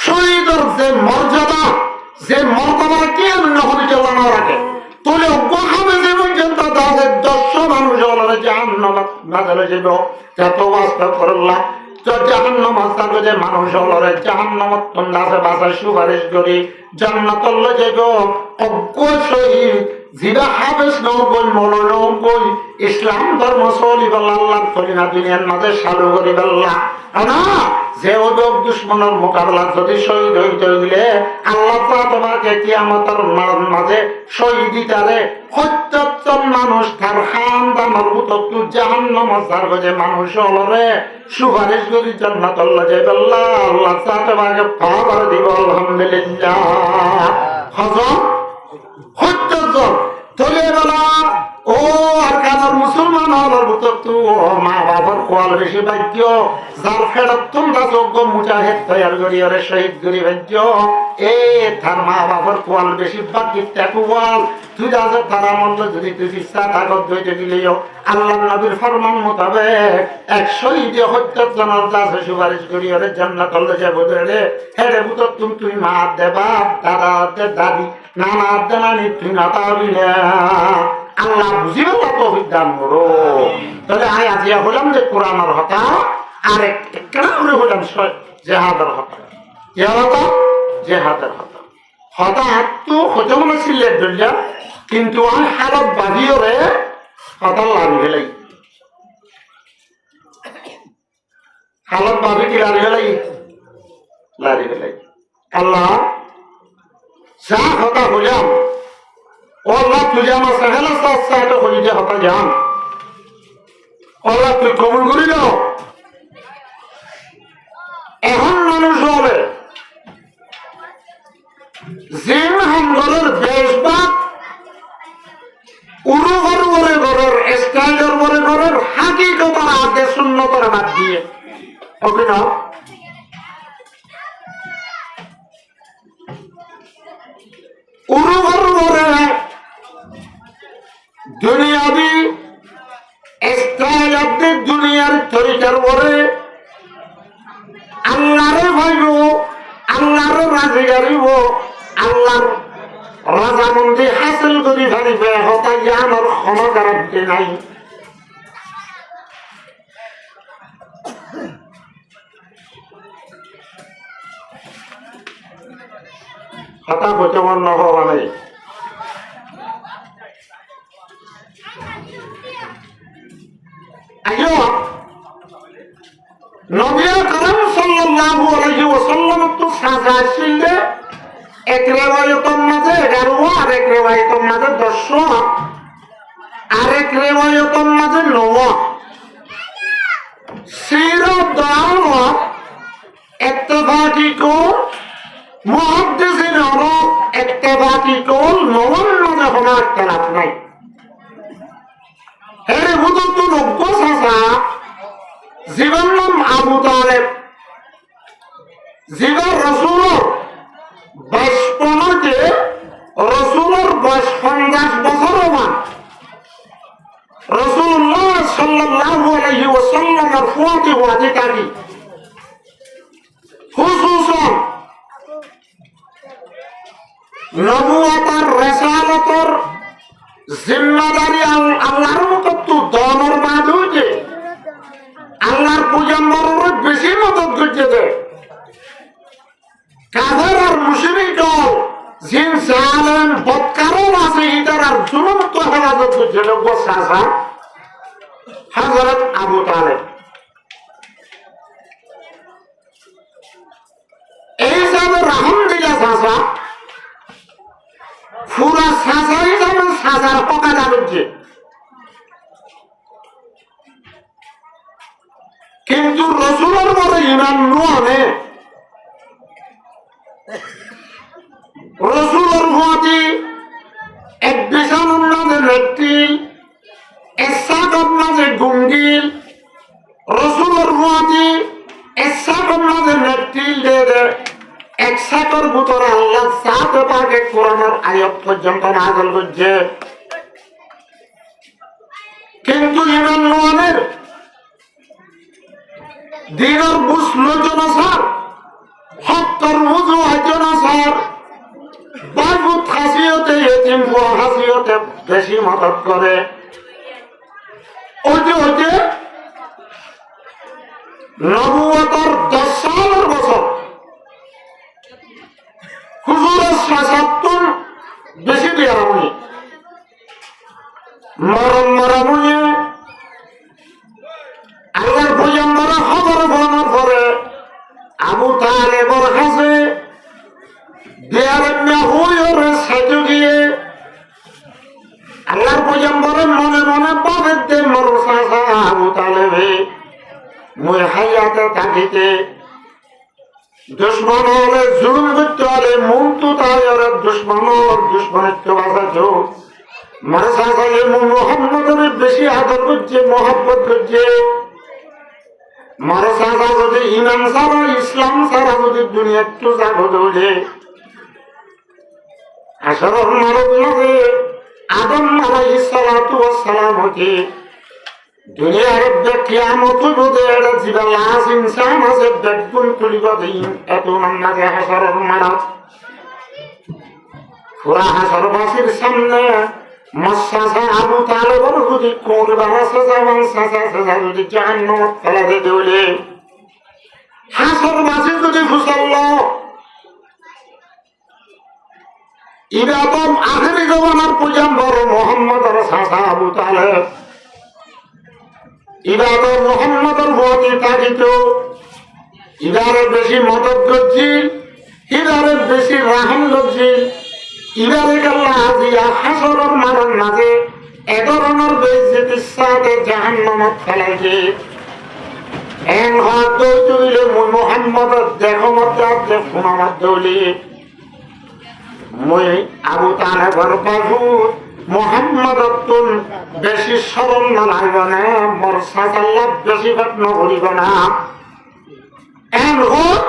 শহীদের যে মর্যাদা কে নহরি জ্বালানো রাখে তোলে অজ্ঞাবে যে পর্যন্ত তাদের 10 মানুষ হলে জাহান্নামে নাজলে যাবে যত বাস্তা করল্লাহ জাহান্নামে থাকবে যে মানুষ হলে জাহান্নামত তন্দাসে বাসা সুপারিশ করি জান্নাতলে যাবে অজ্ঞ শহীদ জিরা হাবেস নগল মনোনগল ইসলাম ধর্ম চলিবাল্লাহ আল্লাহ কলিনা দুনিয়ার মাঝে চালু করিবাল্লাহ না যে ওদক দুশ্মনের মোকাবেলা যদি শহীদ হইতে হইলে আল্লাহ তোমাকে কিয়ামতের মাঝে শহীদিতারে ৭০ মানুষ তার খানদানের উত্তর জাহান্নামে যাবে যে মানুষ হলরে সুপারিশ করি জান্নাতুল্লাহ যাইবাল্লাহ আল্লাহ তোমাকে পাওয়ার দিব আলহামদুলিল্লাহ হযরত ৭০ জন তলে বলা ও আর কাজের মুসলমান হলার ভিতর তো মা বাবার কোয়াল বেশি ভাগ্য যার ফেরত তোমরা যোগ্য মুজাহিদ তৈয়ার করি ওরে শহীদ করি ভাগ্য এ তার মা বাবার কোয়াল বেশি ভাগ্য ত্যাগুয়াল তুই যাতে তারা মন্দ যদি তুই ইচ্ছা কাগজ ধইতে দিলেও আল্লাহ নবীর ফরমান মোতাবেক ১৭০ জনের কাছে সুপারিশ করি ওরে জান্নাতুল যাবো রে হেরে ভিতর তুই মা দেবা দাদা দাদি নানা দেনানি তুই না পাবি না আল্লাহ বুঝিও না তো বিদ্যান করো তাহলে আমি আজিয়া হলাম যে কোরআনের হতা আর একটা করে হলাম জেহাদের হতা জেহাদের হতা হতা তো হতে মনে ছিলেন ধরলাম কিন্তু আমি হালত বাঁধিও রে হতা লাড়ি ফেলাই হালত বাঁধি কি লাড়ি ফেলাই আল্লাহ যা হতা হলাম আল্লাহ তুই আমার সাহেলা সাথে হয়ে যে হতা যান আল্লাহ তুই কবুল করি দাও এখন মানুষ হবে যে হামগরের বেশবাদ উড়ো ঘরে ঘরের স্টাইলের ঘরে ঘরের হাকিকতার আগে শূন্যতার বাদ দিয়ে ওকে না উড়ো ঘরে দুনিয়াবি স্টাইল আপনি দুনিয়ার তরিকার পরে আল্লাহরে ভাইব আল্লাহরে রাজি গারিব আল্লাহর রাজামন্দি হাসিল করি ফেলিবে হতা জ্ঞানের ক্ষণ গ্যারান্টি নাই হতা হতে মন নহবা নেই নবী আকরাম সাল্লাল্লাহু আলাইহি ওয়াসাল্লাম তো সাজা ছিলে এক রিওয়ায়াতের মাঝে 11 আর এক রিওয়ায়াতের মাঝে 10 আর এক রিওয়ায়াতের মাঝে 9 সিরাত দাওয়া ইত্তেফাকি কো মুহাদ্দিসিন আরব ইত্তেফাকি কো 9 মাঝে কোনো ইখতিলাফ নাই এর ভিতর তো 90 সাজা জীবন নাম আবু তালেব জীবন রসুলের 52 রসুলের 50 বছর মান রাসূলুল্লাহ সাল্লাল্লাহু আলাইহি ওয়াসাল্লামের ফুয়াতি ওয়াজিকারি খুসুসান নবুয়তের রিসালাতের জিম্মাদারি আল্লাহর মতো দনের মাঝে আল্লাহর পয়গম্বরের বেশি মদত করতে কাফের আর মুশরিক জিন জালেম বদকারও আছে ইদার আর জুলুম তো হেফাজত করছে লোক সাসা হযরত আবু তালেব এই সব রহম দিলা সাসা পুরা সাসাই যেমন সাসার পকা যাবে কিন্তু রসুলের পরে ইমান নুয়ানে রসুলের ভুয়াতি এক বিশাল নাজে নেট্রিল এসাগর নাজে গুঙ্গিল রসুলের ভুয়াতি এসাগর নাজে নেট্রিল দে দে এক সাকর ভিতরে আল্লাহ সাথে পাকে কোরআনের আয়াত পর্যন্ত নাযিল করছে কিন্তু ইমান নুয়ানের দিনের বুঝ লোচনা স্যার হত্তর বুঝু আয়োজনা স্যার বাজুত হাসিয়তে এতিম হওয়া হাসিয়তে বেশি মদত করে ওই যে নবুয়তের 10 সালের বছর হুজুরের ৭৭ বেশি দেয়ামুনি মরামুনি আল্লাহর পয়গম্বরের খবর পাওয়ার পরে আবু তালেবের কাছে দেয়ারম্যা হইরে সাজু গিয়ে আল্লাহর পয়গম্বরের মনে মনে পাবের দে মরসা আবু তালেবে মুই হায়াতে থাকিতে দুশ্মন হলে জুলুম করতে হলে মুন্তু তাইরে দুশ্মনিত্ব বাঁচাছো মরসা সাজে মোহাম্মদের বেশি আদর করছে মহব্বত করছে মরসা যদি ইমান ছাড়া ইসলাম ছাড়া যদি দুনিয়া একটু যাবো দৌড়ে আসলে মানব লাগে আদম আলাইহিস সালাতু ওয়াস সালাম হতে দুনিয়ার কিয়ামত বোধে এটা জিবা লাশ ইনসান আছে বেগুন তুলিব দিন এত নামাজে হাসরের মারাত পুরা হাসরবাসীর সামনে মশাসা আবু তালেবের যদি কোরবান সাজামান সাজা যদি জাহান্নামে ফেলা দিয়ে দিলে হাসরবাসী যদি ফুসাল্ল ইবাদম আখেরি জমানার পয়গম্বর মুহাম্মদের সাজা আবু তালেব ইবাদত মুহাম্মদের ভতি থাকিত ইবারে বেশি মদত করছিল ইবারে বেশি রাহম করছিল ইবারে কাল্লা আজিয়া হাসরের মারার মাঝে এ ধরনের বেইজ্জতির সাথে জাহান্নামে ফেলাইছে এন হাত দইলে মুহাম্মদের দেখো মধ্যে ফুনামার দৌলি মই আবু তালেবের বাজু মোহাম্মদতুন বেশি স্মরণ না লাগবে না মোর সাজাল্লা বেশি যত্ন করিব না এন হোক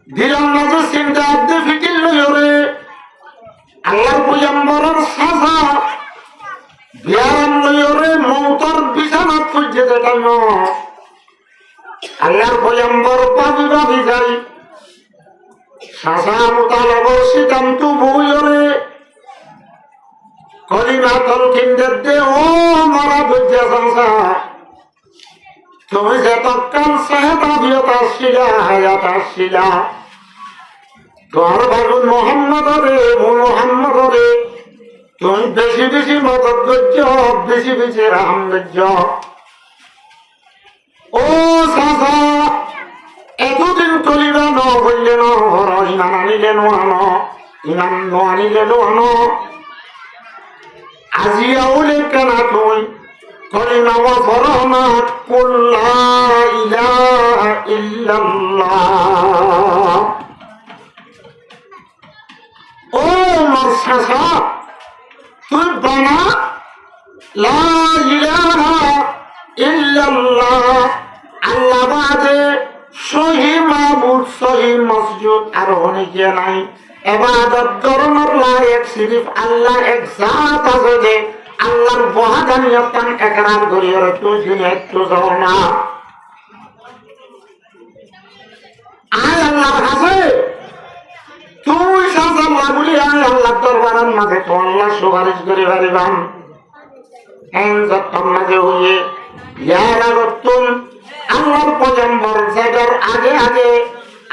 দিলাম মাঝে চিন্তা আব্দে ফিকির লইরে আল্লাহর পয়গম্বরের সাজা বিয়ারাম লইরে মৌতর বিছানাত খুঁজে দেখাইল আল্লাহর পয়গম্বর পাবি পাবি যাই সাজা মোতালেবর সিদ্ধান্ত বইরে কলিমা তলকিনদের দে ও মারা বুঝা সংসা তুমি যতক্ষণ সেহতা বিয়তা আসছিলা হায়াত আসছিলা তোমার ভাগুন মোহাম্মদরে মোহাম্মদরে তুমি বেশি বেশি মদত করছ বেশি বেশি রাম করছ ও সাসা এতদিন কলিমা ন বললে ন হর ইমান আনিলে নোয়ানো ইমান ন আনিলে নোয়ানো আজিয়া উলে কেনা তুই কলিমা ওয়াফরনা কুল লা ইলাহা ইল্লাল্লাহ ও মারসাসা তুই বানা লা ইলাহা ইল্লাল্লাহ আল্লাহ বাদে সহি মাবুদ সহি মসজিদ আর অনেকে নাই ইবাদত করার লায়ক সিরিফ আল্লাহ এক জাত আছে যে আল্লাহর ওয়াহদানিয়ত ইকরার করিয়ে তুই দুনিয়া একটু যাও না আয় আল্লাহর কাছে তুই সাজাল্লাহ বলি আয় আল্লাহর দরবারের মাঝে তো আল্লাহ সুপারিশ করে পারিবান এন যতক্ষণ মাঝে হইয়ে ইয়ার আগতুন আল্লাহর পয়গম্বর জাগার আগে আগে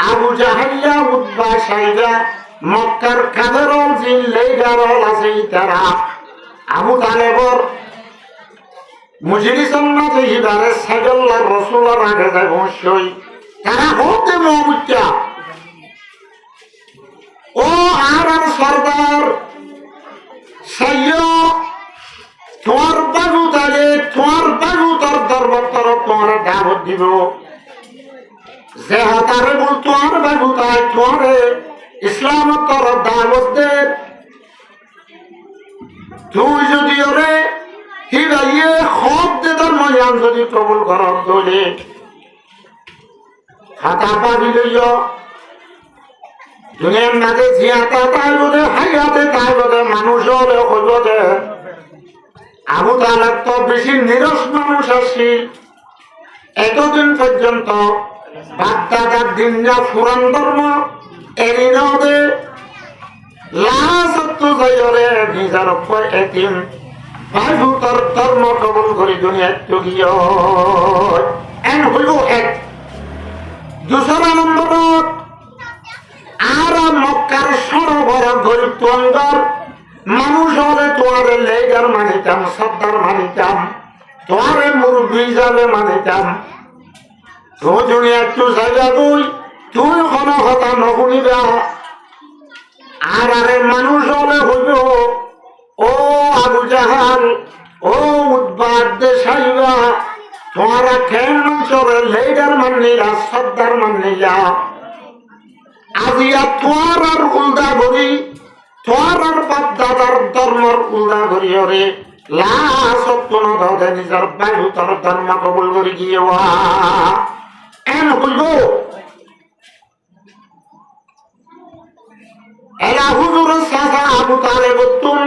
আবু জাহাল্লা উতবা সাইদা মক্কার কাদেরল জিল্লাই গারল আছে তারা আবু তালেবর মুজরিসন মাঝে হিবারে সাইদুল্লাহ রাসূলের আগে যায় বসই তারা হতে মুমিতা ও আর সরদার সাইয়্য তোমার বাজু তার দরবার তরফ তোমার দাওয়াত দিব যে হতারে বল তোমার বাবু তাই তোমারে ইসলামের তরফ দাওয়াত দে তুই যদি ওরে হিরাইয়ে খব দে ধর্ম জ্ঞান যদি কবুল কর দলে হাতা পাবি লইয় দুনিয়ার মাঝে জিয়াতা তাই বোধে হাইয়াতে তাই বোধে মানুষ হলে হইব দে আবু তালেব তো বেশি নিরস মানুষ আসছিল এতদিন পর্যন্ত বাগদাদার দিন যা ফুরান ধর্ম এড়ি নদে লাসত্তু যাইরে নিজের উপর এতিম ভাইভূতর ধর্ম কবুল করি দুনিয়ার টুকিয় এন হইব এক দুসরা নম্বর আর মক্কার সরোবর গরিব তোয়াঙ্গর মানুষ হলে তোমারে লেগার মানিতাম সর্দার মানিতাম তোমারে মুরব্বী যাবে মানিতাম তুই যদি একটু জায়গা বই তুই কোনো কথা নশুনিবা আর আরে মানুষ হলে হইব ও আবু জাহাল ও উদ্বাদ দেশাইবা তোমারা খেন অঞ্চলের লেগার মাননিরা সর্দার মাননিরা আজিয়া তোমার আর উল্দা করি তোমার আর বাপ দাদার ধর্মর উল্দা করি ওরে লাসত্য না দাদা নিজের বায়ু তার ধর্ম কবুল করি গিয়ে এন হইব এরা হুজুরের সাথে আবু তালেব তুম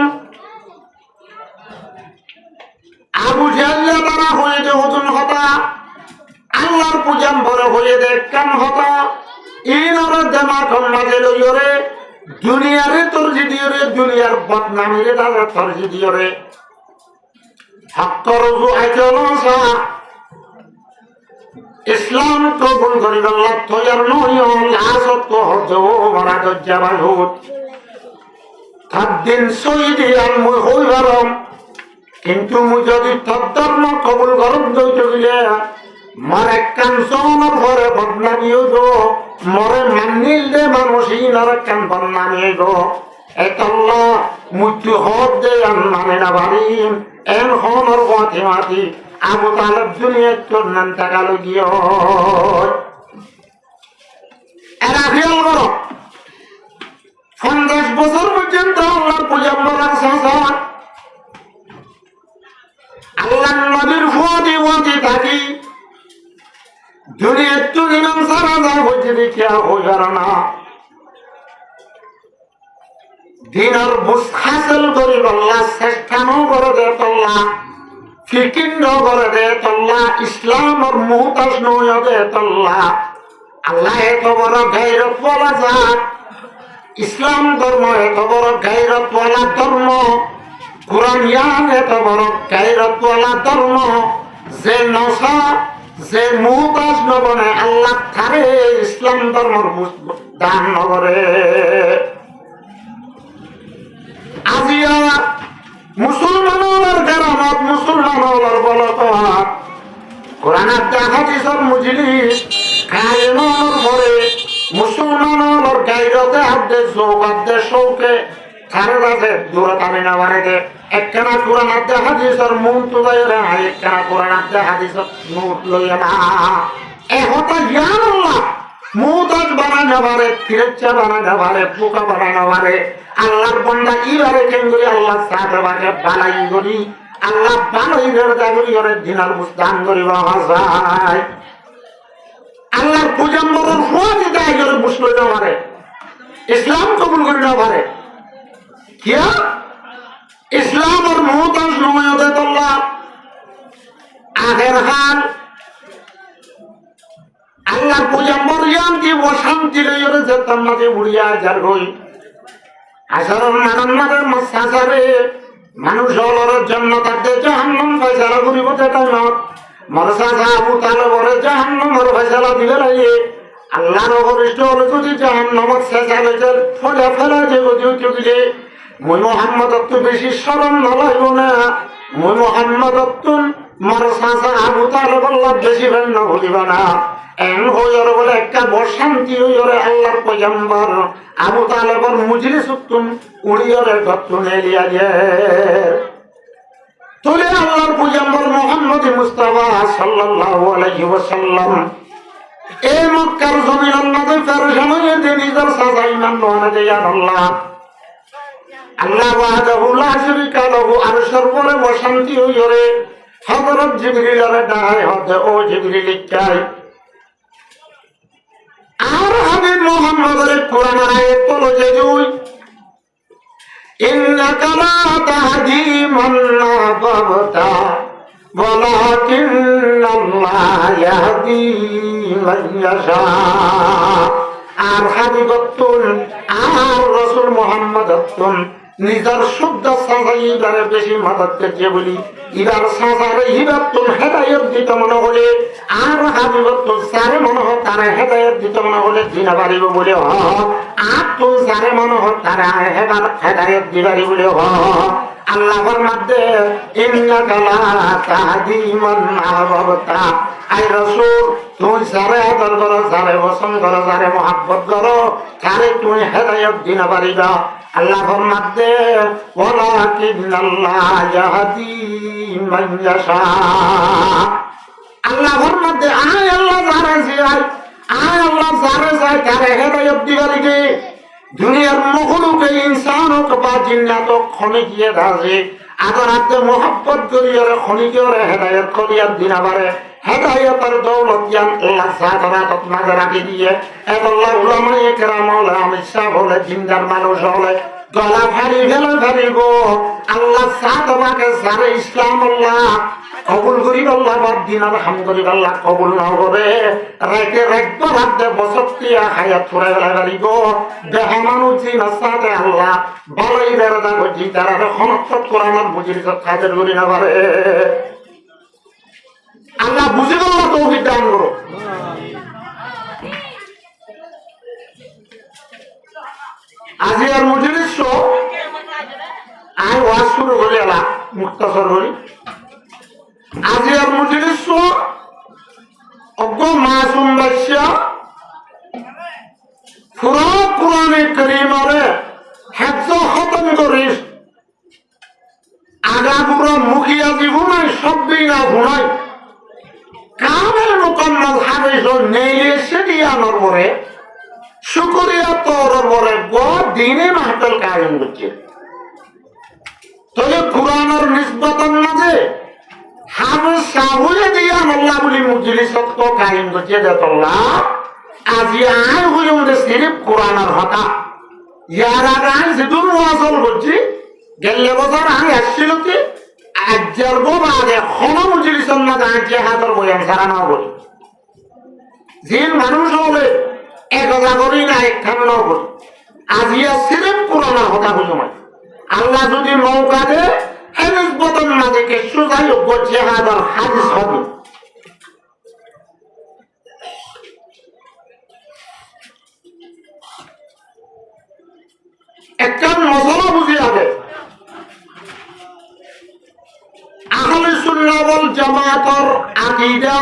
আবু জাল্লা দ্বারা হয়ে যে হুজুর হতা আল্লাহর পূজাম ভরে হয়ে দে কেন হতা ইনরে দেমাক মাঝে লইরে দুনিয়ারে তরজি দিয়রে দুনিয়ার বদনামিরে দাদা তরজি দিয়রে হক্কর রুজু আইতনসা ইসলাম কবুল করিব আল্লাহ তৈয়ার নয় লাসত হজো মারা গজ্জাবাল হুত তাদ্দিন সইদি আর মুই হইবারম কিন্তু মুই যদি তদ্ধর্ম কবুল করব দইতে গিলে মরে কান জনের ঘরে বদনামি হইব মরে মানিল দে মানুষ ইনারে কান বদনামি হইব এতল্লা মৃত্যু হদ দে আর মানে না বাড়িম এন হনর মাথি মাথি আবু তালেব দুনিয়ার তোর নাম টাকা লগিয়ে এরা খেয়াল করো 50 বছর পর্যন্ত আল্লাহর পূজা করার সাথে আল্লাহ নবীর ফুয়াদি ওয়াদি থাকি দুনিয়ার তো ইমাম সারা যা হচ্ছে দেখিয়া হইবার না দিনের বুঝ হাসিল করিব আল্লাহ চেষ্টানো করে দে তল্লা ফিকির করে দে তল্লা ইসলামের মুহতাজ নয় দে তল্লা আল্লাহ এত বড় গাইরত বলা যাক ইসলাম ধর্ম এত বড় গাইরত বলা ধর্ম কোরআন ইয়ান এত বড় গাইরত বলা ধর্ম যে নসা যে মুহতাজ নবনে আল্লাহ থারে ইসলাম ধর্মর দান নগরে আজিয়া মুসলমানের কেরামত মুসলমানের বলত কোরআনের হাদিসের মুজলিস কায়েমের পরে মুসলমানের গায়রতে হাতে সৌগাতে শৌকে থারে রাতে দূরে তারে না বাড়িতে একখানা কোরআনের হাদিসের মুখ তুলে না একখানা কোরআনের হাদিসের মুখ লইয়া না এহতা জ্ঞান আল্লাহ মুহতাজ বানানো পারে ফিরেচ্ছা বানানো পারে পোকা বানানো পারে আল্লাহর বন্দা কিভাবে কেন করি আল্লাহ সাথে বাকে বালাই করি আল্লাহ বালাই করি ওরে দিনার বুঝদান করি বাবা যায় আল্লাহর পূজাম্বরের ফোয়া দিতে করে বুঝলো না পারে ইসলাম কবুল করি না পারে কিয়া ইসলাম আর মুহতাজ নয় ওদের আল্লাহ আগের হাল আল্লাহ পূজাম্বর ইয়ান কি অশান্তি লইরে যেতাম মাঝে উড়িয়া যার হই আসারণ নারান্নারের মাসারে মানুষ হলরের জন্য তাদের জাহান্নাম ফয়সালা করিব টাইমত মরসাসা আবু তালেবরে জাহান্নামের ফয়সালা দিবে লাগে আল্লাহর অগরিষ্ঠ হলে যদি জাহান্নামত শেষা লইছে ফলে ফেলা যে গতি উঠে মই মোহাম্মদত তো বেশি স্মরণ নলাইব না মই মোহাম্মদত মরসাসা আবু তালেবল্লাহ বেশি ভেন্ন ভুলিব না এন হইর বলে একটা বসন্তি হইরে আল্লাহর পয়গম্বর আবু তালেবর মুজলিস উত্তম উড়িয়রে গত্তু নেলিয়া যে তুলে আল্লাহর পয়গম্বর মুহাম্মদ উম্মতি মুস্তাফা সাল্লাল্লাহু আলাইহি ওয়াসাল্লাম এই মক্কার জমিনের মাঝে পেরেশান হয়ে দিয়ে নিজের সাজা ইমান নয় যে আল্লাহ আল্লাহ ওয়াহদাহু লা শারীকা লাহু আরশের পরে বসান্তি হইরে হযরত জিবরিলের ডায় হতে ও জিবরিল কাই আর হাবিব মুহাম্মদের কোরআনের আয়াত পড়ো যে দুই ইন্নাকা লা তাহদি মান আহবাবতা ওয়ালাকিন্নাল্লাহ ইয়াহদি মান ইয়াশা আর হাবিবতুন আর রাসূল মুহাম্মদতুন নিজের শুদ্ধ সাজাইবারে বেশি মদত করছে বলি ইবার সাজারে হিবাতুন হেদায়েত দিতে মনে হলে আর হাবিবতুন সারে মনে হয় তারা হেদায়েত দিতে মনে হলে দিনা পারিব বলে আর তুই সারে মনে হয় তারা হেদায়েত দিবারি বলে আল্লাহর মধ্যে ইন্নাকা লা তাহদি মান আহবাবতা আই রাসূল তুই সারে আদর করো সারে পছন্দ করো সারে মহব্বত করো সারে তুই হেদায়েত দিনা পারিবা আল্লাহর মধ্যে ওয়ালাকিন্নাল্লাহ ইয়াহদি মান ইয়াশা আল্লাহর মধ্যে আয় আল্লাহ যারা চায় আয় আল্লাহ যারা চায় তারে হেদায়েত দিবারি কে দুনিয়ার মখলুকে ইনসান হোক বা জিন্নাত খনি গিয়ে দাসে আদরাতে মোহাব্বত করিয়ে খনিকে হেদায়েত করিয়া দিনা পারে হেদায়েতের দৌলত জ্ঞান আল্লাহ সাদরাতত মাঝে রাখি দিয়ে আল্লাহ উলামায়ে কেরাম হলে আমির সাহেব হলে জিন্দার মানুষ হলে গলা ফাড়ি গেলে ফাড়িব আল্লাহ সাদরাকে সারে ইসলাম আল্লাহ কবুল করিব আল্লাহ বাদ দিন আলহামদুলিল্লাহ আল্লাহ কবুল না করে রেখে রাখবো রাখতে বছর দিয়া হায়াত ফুরে গেলে পারিব দেহা মানুষ দিন সাথে আল্লাহ ভালোই বেড়া করছি তারা সমর্থক কোরআন বুঝির খাদের করি না পারে আল্লাহ বুঝে গেল না তৌফিক দান করো আজি আর মজলিস আই ওয়াজ শুরু করে এলা মুক্তাসর করি আজি আর মজলিস অজ্ঞ মাসুম বাদশা পুরা কোরআনে কারীমরে হেফজ খতম করিস আগা পুরা মুখিয়া জীবনাই সব দিন ঘুরাই কামের মোকাম্মল হাদিস নেইলে সেদিয়ানোর পরে শুকরিয়া তোর পরে দিনে মাহফিল কায়েম করছে তবে কোরআনের নিসবতের মাঝে হাফেজ সাহুয়ে দিয়া আল্লাহ বলি মজলিসত তো কায়েম করছে দেতল্লাহ আজি আয় হইম যে সিরিফ কোরআনের হতা ইয়ার আগে আই যেদুর ওয়াজল করছি গেলে বছর আই আসছিল কি আজ্জার বাদে খন মজলিসের মাঝে আজকে হাতের বয়ান সারা না করি জিন মানুষ হলে একজা করি না একখান ন করি আজিয়া সিরিফ কোরআনের হতা হইম আল্লাহ যদি নৌকা দে হেনিস বদন মাঝে কে সুজাই করছে হাজার হাদিস হবে একটা মশলা বুঝি আগে আহলে সুন্নাহ ওয়াল জামাতের আকীদা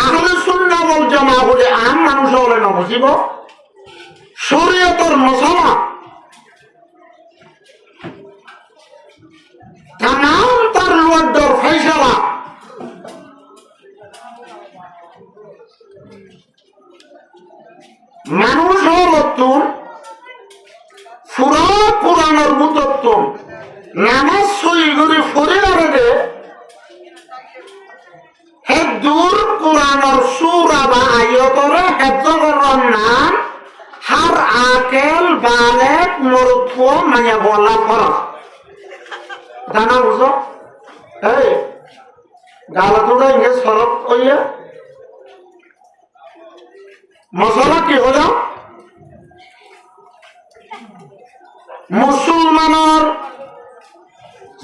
আহলে সুন্নাহ ওয়াল জামাত হলে আম মানুষ হলে না বুঝিব শরীয়তের মশলা তামাম তার লড্ডর ফয়সালা মানুষ হল তুন পুরা কোরআনের মুতত্তম নামাজ সই করে ফরে আরে দে হে দূর কোরআনের সূরা বা আয়াতরে হেফজর নাম হার আকেল বালেক মরুত্ব মায়া বলা ফরজ জানা বুঝো এই গালা তোরা ইংরেজ সরব কইয়া মশলা কি হলো মুসলমানের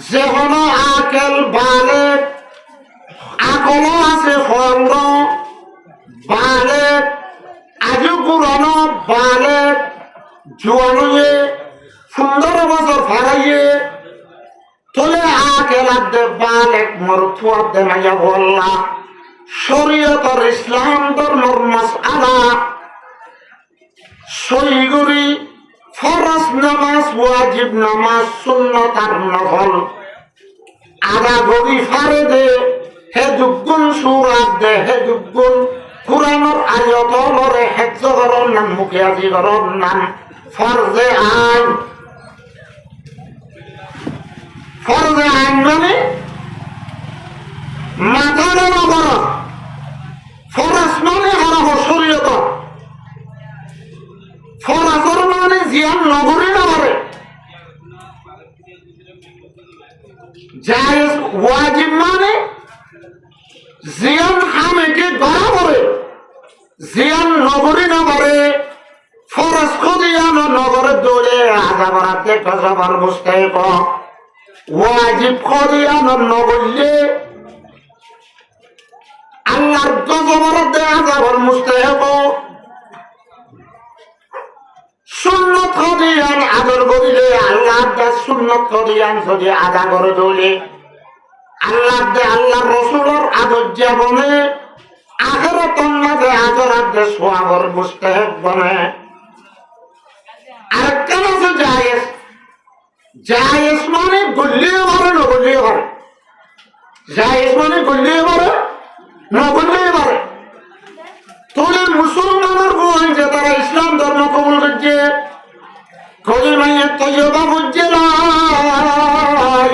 যে কোনো আকেল বালেক আকল আছে ফন্দ বালেক আজু পুরানো বালেক জোয়ানুয়ে সুন্দর বছর ফারাইয়ে তোলে আকেলাদে বালেক মরুথুয়াদে মাইয়া বললা শরীয়তের ইসলাম ধর্মের মাসআলা সইগুরি ফরজ নামাজ ওয়াজিব নামাজ সুন্নাত আর নফল আদা গরি ফারে দে হে দুগুণ সুরাত দে হে দুগুণ কুরআনের আয়াত লরে হেফজ করন নাম মুখে আজি করন নাম ফরজে আইন মানে মাথা না করা ফরজ মানে হারা শরীয়ত ফরজর মানে জিয়ান নগরী না করে জায়েজ ওয়াজিব মানে জিয়ান হামেকে গড়া করে জিয়ান নগরী না করে ফরজ খদিয়ান নগরে দৌড়ে আজা বারাতে কসবার মুস্তাহিক ওয়াজিব খদিয়ান নগরলে আল্লাহর গজবরতে আযাবর মুস্তাহিক সুন্নত খদিয়ান আদর করিলে আল্লাহর দা সুন্নত খদিয়ান যদি আদা করে দৌড়ে আল্লাহর রাসূলের আদর জীবনে আখিরাতের মাঝে আজরাতে সওয়াবের মুস্তাহিক বনে আর কেন আছে জায়েজ জায়েজ মানে গল্লিয়ে মারে না গল্লিয়ে মারে জায়েজ মানে গল্লিয়ে মারে না গল্লিয়ে মারে তোলে মুসলমানের বই যে তারা ইসলাম ধর্ম কবুল করছে কলিমায়ে তাইয়্যিবা বুঝছে লা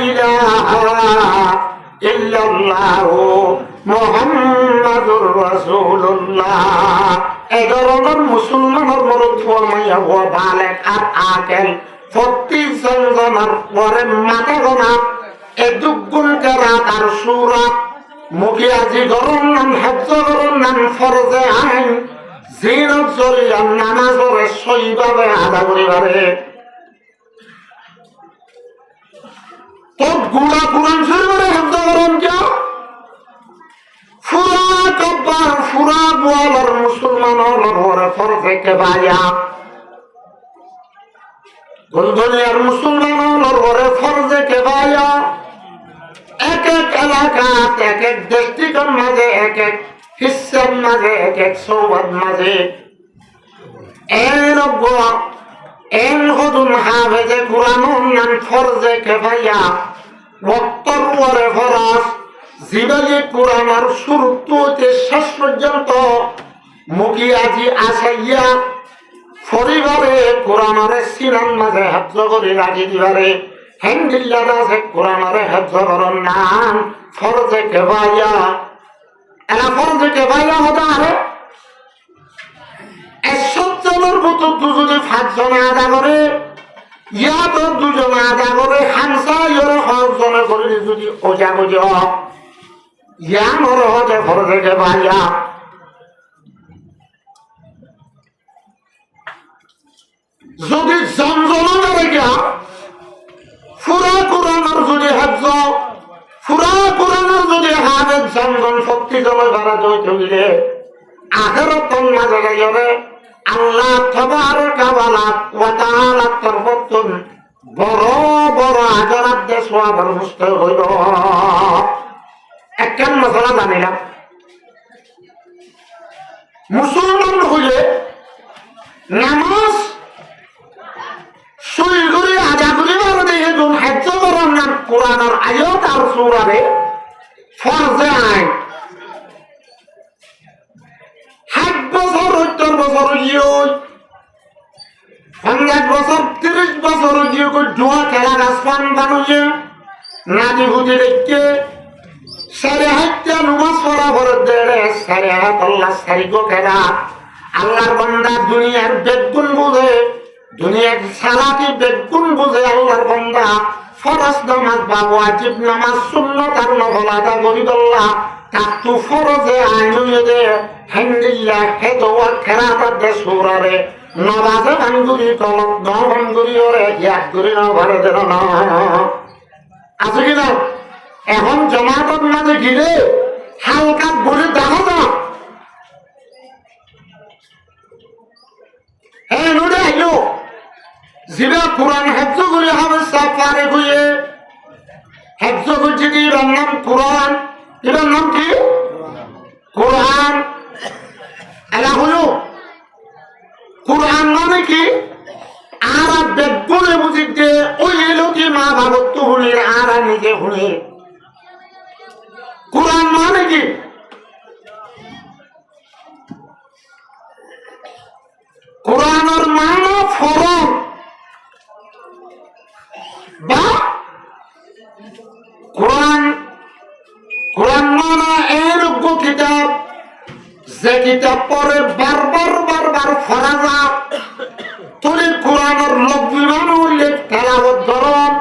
ইলাহা ইল্লাল্লাহু মুহাম্মাদুর রাসূলুল্লাহ এই ধরনের মুসলমানের মরদ ফরমাইয়া ও বালেক আর আকেল 40 জনের পরে মাথা গোনা এ দুগুণ কেরাত আর সূরা মুখে আজি গরম নাম হেফজ গরম নাম ফরজে আইন জিনত জরিয়া নামাজের সহিভাবে আদা করিবারে তো গুড়া কুরআন শরীফের হেফজ গরম কে ফুরা কব্বার ফুরা বলার মুসলমানের ঘরে ফরজে কিফায়া দুনিয়ার মুসলমানের ঘরে ফরজে কিফায়া এক এক এলাকাত এক এক ডিস্ট্রিক্টের মাঝে এক এক হিস্সার মাঝে এক এক সৌবাদ মাঝে এন হদুন হাফেজে কুরআনের নাম ফরজে কিফায়া ওয়াক্তর ওরে ফরজ জীবনে কুরআনের শুরু হতে শেষ পর্যন্ত মুখি আজি আসাইয়া পরিবারে কুরআনের সিনান মাঝে হেফজ করে রাখি দিবারে হেন্দিল্লাদ আছে কুরআনের হেফজ করার নাম ফরজে কিফায়া এরা ফরজে কিফায়া হতে পারে 100 জনের মতো যদি 5 জনে আদা করে ইয়া তো 2 জনে আদা করে হামসা ইয়রে 5 জনে করে যদি ওজা বুঝে ইয়া মর হতে ফরজে কিফায়া যদি জমজমা করে গিয়া ফুরা কুরআনের যদি হেফজ ফুরা কুরআনের যদি হাফেজ জমজম 40 জনের দ্বারা জড়িত হইলে আখিরাতের মাঝে গেলে আল্লাহ তাবারাকা ওয়া তাআলা তরফতুন বড় বড় আজরাত দে সওয়াবের মুস্তাহিক হইল একখান মশলা জানিলাম মুসলমান হইলে নামাজ সই করে আদা করিবার দেখে কোন হেফজ করার নাম কোরআনের আয়াত আর সূরারে ফরজে আইন 60 বছর 70 বছর ইয়ে 50 বছর 30 বছর ইয়ে কই জোয়া খেলা রাসপান বানুয়ে নাজি হুদি দেখতে সারে হাতে নামাজ পড়া ভরে দেড়ে সারে হাত আল্লাহ সারিগো খেলা আল্লাহর বান্দা দুনিয়ার বেগুন বুঝে দুনিয়ার সালাতি বেগুন বুঝে আল্লাহর বান্দা ফরজ নামাজ বা ওয়াজিব নামাজ সুন্নাত আর নফল আদা করিদল্লাহ তাকতু ফরজে আইনুয়ে দে হামদুলিল্লাহ হেদওয়া খেরাত দে সূরারে নমাজে ভাঙ্গুরি তলব ন ভাঙ্গুরি ওরে এক গুরি ন ভরে দেন না আছে কি না এখন জামাতের মাঝে গিরে হালকা বলে দেখা না হ্যাঁ নোডে আইলো জিরা কুরআন হেফজ করে হবে সাফারে হয়ে হেফজ করছে কি এর নাম কুরআন এর নাম কি কুরআন এরা হলো কুরআন মানে কি আর বেগুনে বুঝিতে ওই এলো কি মা বাবত হুনির আর নিজে হুনির কোরআন মানে কি? কোরআনের মানে ফরজ বা কোরআন। কোরআন মানে এরকম কিতাব যে কিতাব পরে বারবার বারবার পড়া যায়। তুমি কোরআনের লব্ধি মানে হইলে তেলাওয়াত ধরন,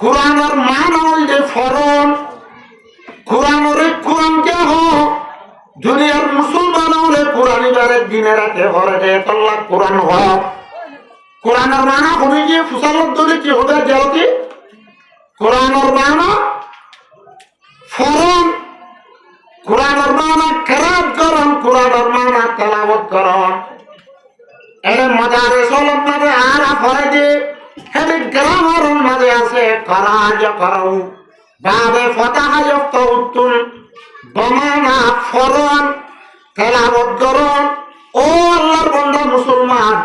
কোরআনের মান হইলে ফরন। কোরআনের কোরআনকে হোক দুনিয়ার মুসলমান হলে কোরআন বারে দিনে রাতে ঘরে দেয় তল্লা কোরআন হোক। কোরআনের মানা শুনে গিয়ে ফুসালত ধরে কি হবে গেল কি? কোরআনের মানা ফরন, কোরআনের মানা কেরাত করন, কোরআনের মানা তেলাওয়াত করন। এর মাদারে সলম মাঝে আর ফরে দিয়ে হেলে গ্রামার মাঝে আছে কারাজ করৌ বাবে ফতাহা যক্ত উত্তুম বমানা ফরন তেলাওয়াত করন। ও আল্লাহর বান্দা মুসলমান,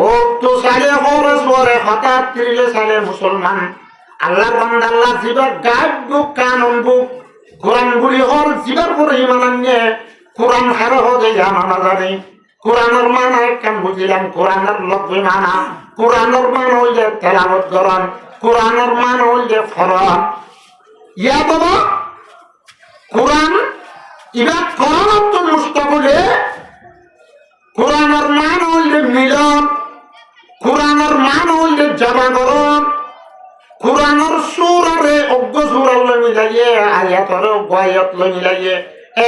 ও তো সালে খরচ পরে হঠাৎ তিরিলে সালে মুসলমান আল্লাহর বান্দা আল্লাহ জিবার গায়েব বুক কানুন বুক কোরআন গুলি হর জিবার পরে ইমান আনিয়ে কোরআন হারে হতে জানা না জানি। কোরআনের মানা কেন বুঝিলাম? কোরআনের লব্ধি মানা, কোরআনের মান হইলে তেলাওয়াত করন, কোরআনের মান হইলে ফরন। ইয়া বাবা কোরআন ইবা কোরআন তো মুস্তাবলে কোরআনের মান হইলে মিলন, কোরআনের মান হইলে জামাগরণ, কোরআনের সুর আরে অজ্ঞ সুর আল্লাহ মিলাইয়ে আয়াতরে অজ্ঞ আয়াত মিলাইয়ে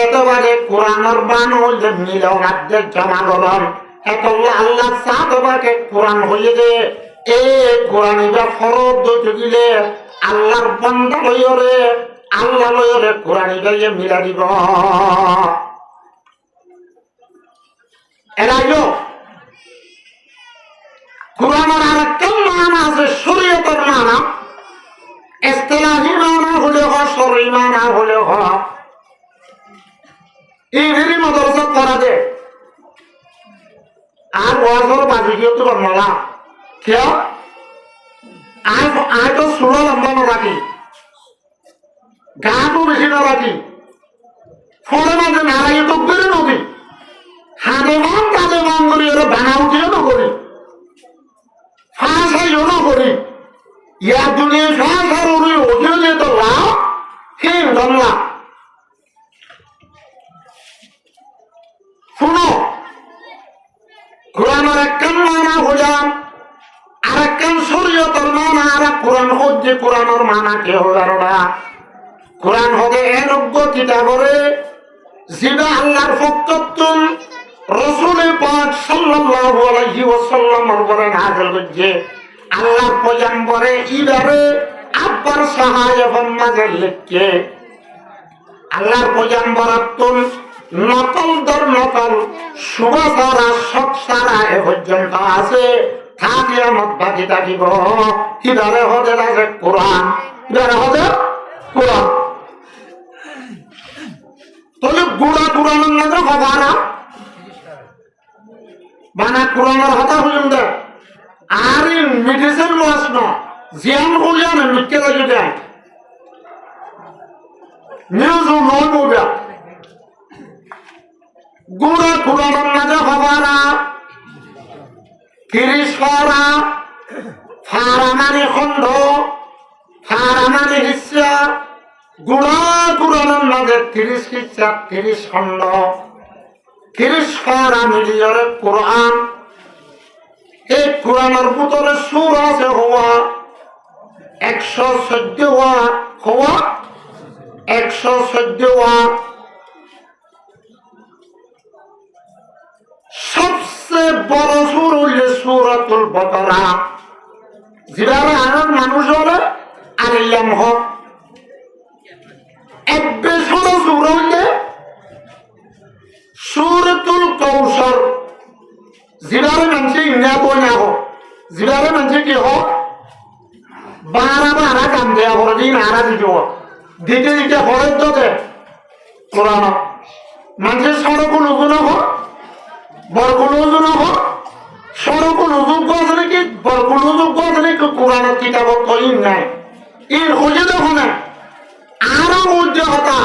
একেবারে কোরআনের মান হইলে মিলন আদ্যের জামাগরণ। একল্লা আল্লাহ সাহাবাকে কোরআন হইয়ে দে এ কোরআন ইবা ফরদ দইতে দিলে আল্লাহর বান্দা লইরে আল্লাহ লইরে কোরআন ইবাইয়ে মিলা দিব। এরাইও কোরআনের আরেকটা মানা আছে শরীয়তের মানা, ইসতিলাহি মানা হলে হয়, শরঈ মানা হলে হয়। ইংরেজি মাদ্রাসা পড়া দে আর ওয়াজর বাজি গিয়ে তো বাংলা কেউ আয় তো সুরা লম্বা না রাখি, গানও বেশি না রাখি, ফলে মাঝে নারাই তো বেড়ে নদী হাতে মান কাজে মান করি ওরা বানা উঠিও না করি ফাঁসাইও না করি ইয়ার দুনিয়া ফাঁসার উড়ি উঠিও যে তো লাভ হিম ধরলা। শুনো কোরআনের একখান মানা হইলাম আর একখান শরীয়তের মানা আর কোরআন হচ্ছে কোরআনের মানা কেউ জানো না। কোরআন হবে এনজ্ঞ কিতাবরে যেটা আল্লাহর ফক্ততুন রাসূলে পাক সাল্লাল্লাহু আলাইহি ওয়াসাল্লামের উপরে নাযিল হচ্ছে। আল্লাহর পয়গম্বরে ইবারে আব্বার সাহায়্যের মাঝে লিখছে আল্লাহর পয়গম্বরতুন নকল দর নকল সুবাসারা সৎসারা এ পর্যন্ত আছে থাকে আমার বাকি থাকিব। ইবারে হতে আছে কোরআন, ইবারে হতে কোরআন। তাহলে গুড়া কোরআনের নাজে হবারা বানা কোরআনের হতা হইম দে আর মেডিসিন লস ন জিয়ান হইয়া না মিটকে লাগে দেয় নিউজ নয় বলবে গুড়া কোরআনের নাজে হবারা তিরিশ ফারা ফারামানি খন্ড ফারামানি হিস্সা গুড়া কোরআনের নাজে 30 হিস্সা 30 খন্ড 30 ফারা মিলিয়রে কোরআন। এই কোরআনের ভিতরে সুর আছে হওয়া 114 হওয়া 114 সবচেয়ে বড় সুর হইলে সূরাতুল বাকারা যেটা আর মানুষ হলে আর ইলাম হক। এক বেসর সুর হইলে সূরাতুল কাউসার যেটারে মানুষ ইন্না বই না হোক, যেটারে মানুষ কি হোক 12 কাম দেওয়া হল দিন আরা দিতে হোক দিতে দিতে হরের দে কোরআন মানুষের সড়কুল উজু না হোক বরকুল উজু না হোক সড়কুল উজুগ আছে নাকি বরকুল উজুগ আছে নাকি কোরআনের কিতাবত ইন নাই ইন হইলে দেখো না আরো মধ্যে হতা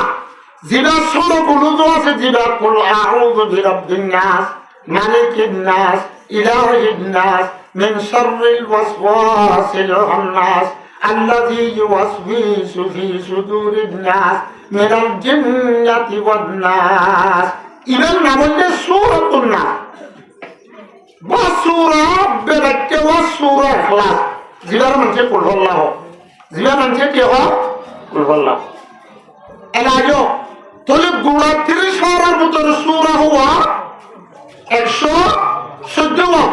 জিবা ষোলো কুলুজো আছে জিবা কুল আউযু বিরাব্বিন নাস মালিকিন নাস ইলাহিন নাস মিন শাররিল ওয়াসওয়াসিল খান্নাস আল্লাযী ইউওয়াসওয়িসু ফী সুদুরিন নাস মিনাল জিন্নাতি ওয়ান নাস। ইবেন নাম হচ্ছে সূরাতুন নাস বা সূরা বেবাক্কে ওয়া সূরা ইখলাস। জিবার মানে কুল আল্লাহ, জিবার মানে কি হয় কুল আল্লাহ। এলাজো তাহলে গোড়া 30 হাজার মতো সূরা হওয়া 114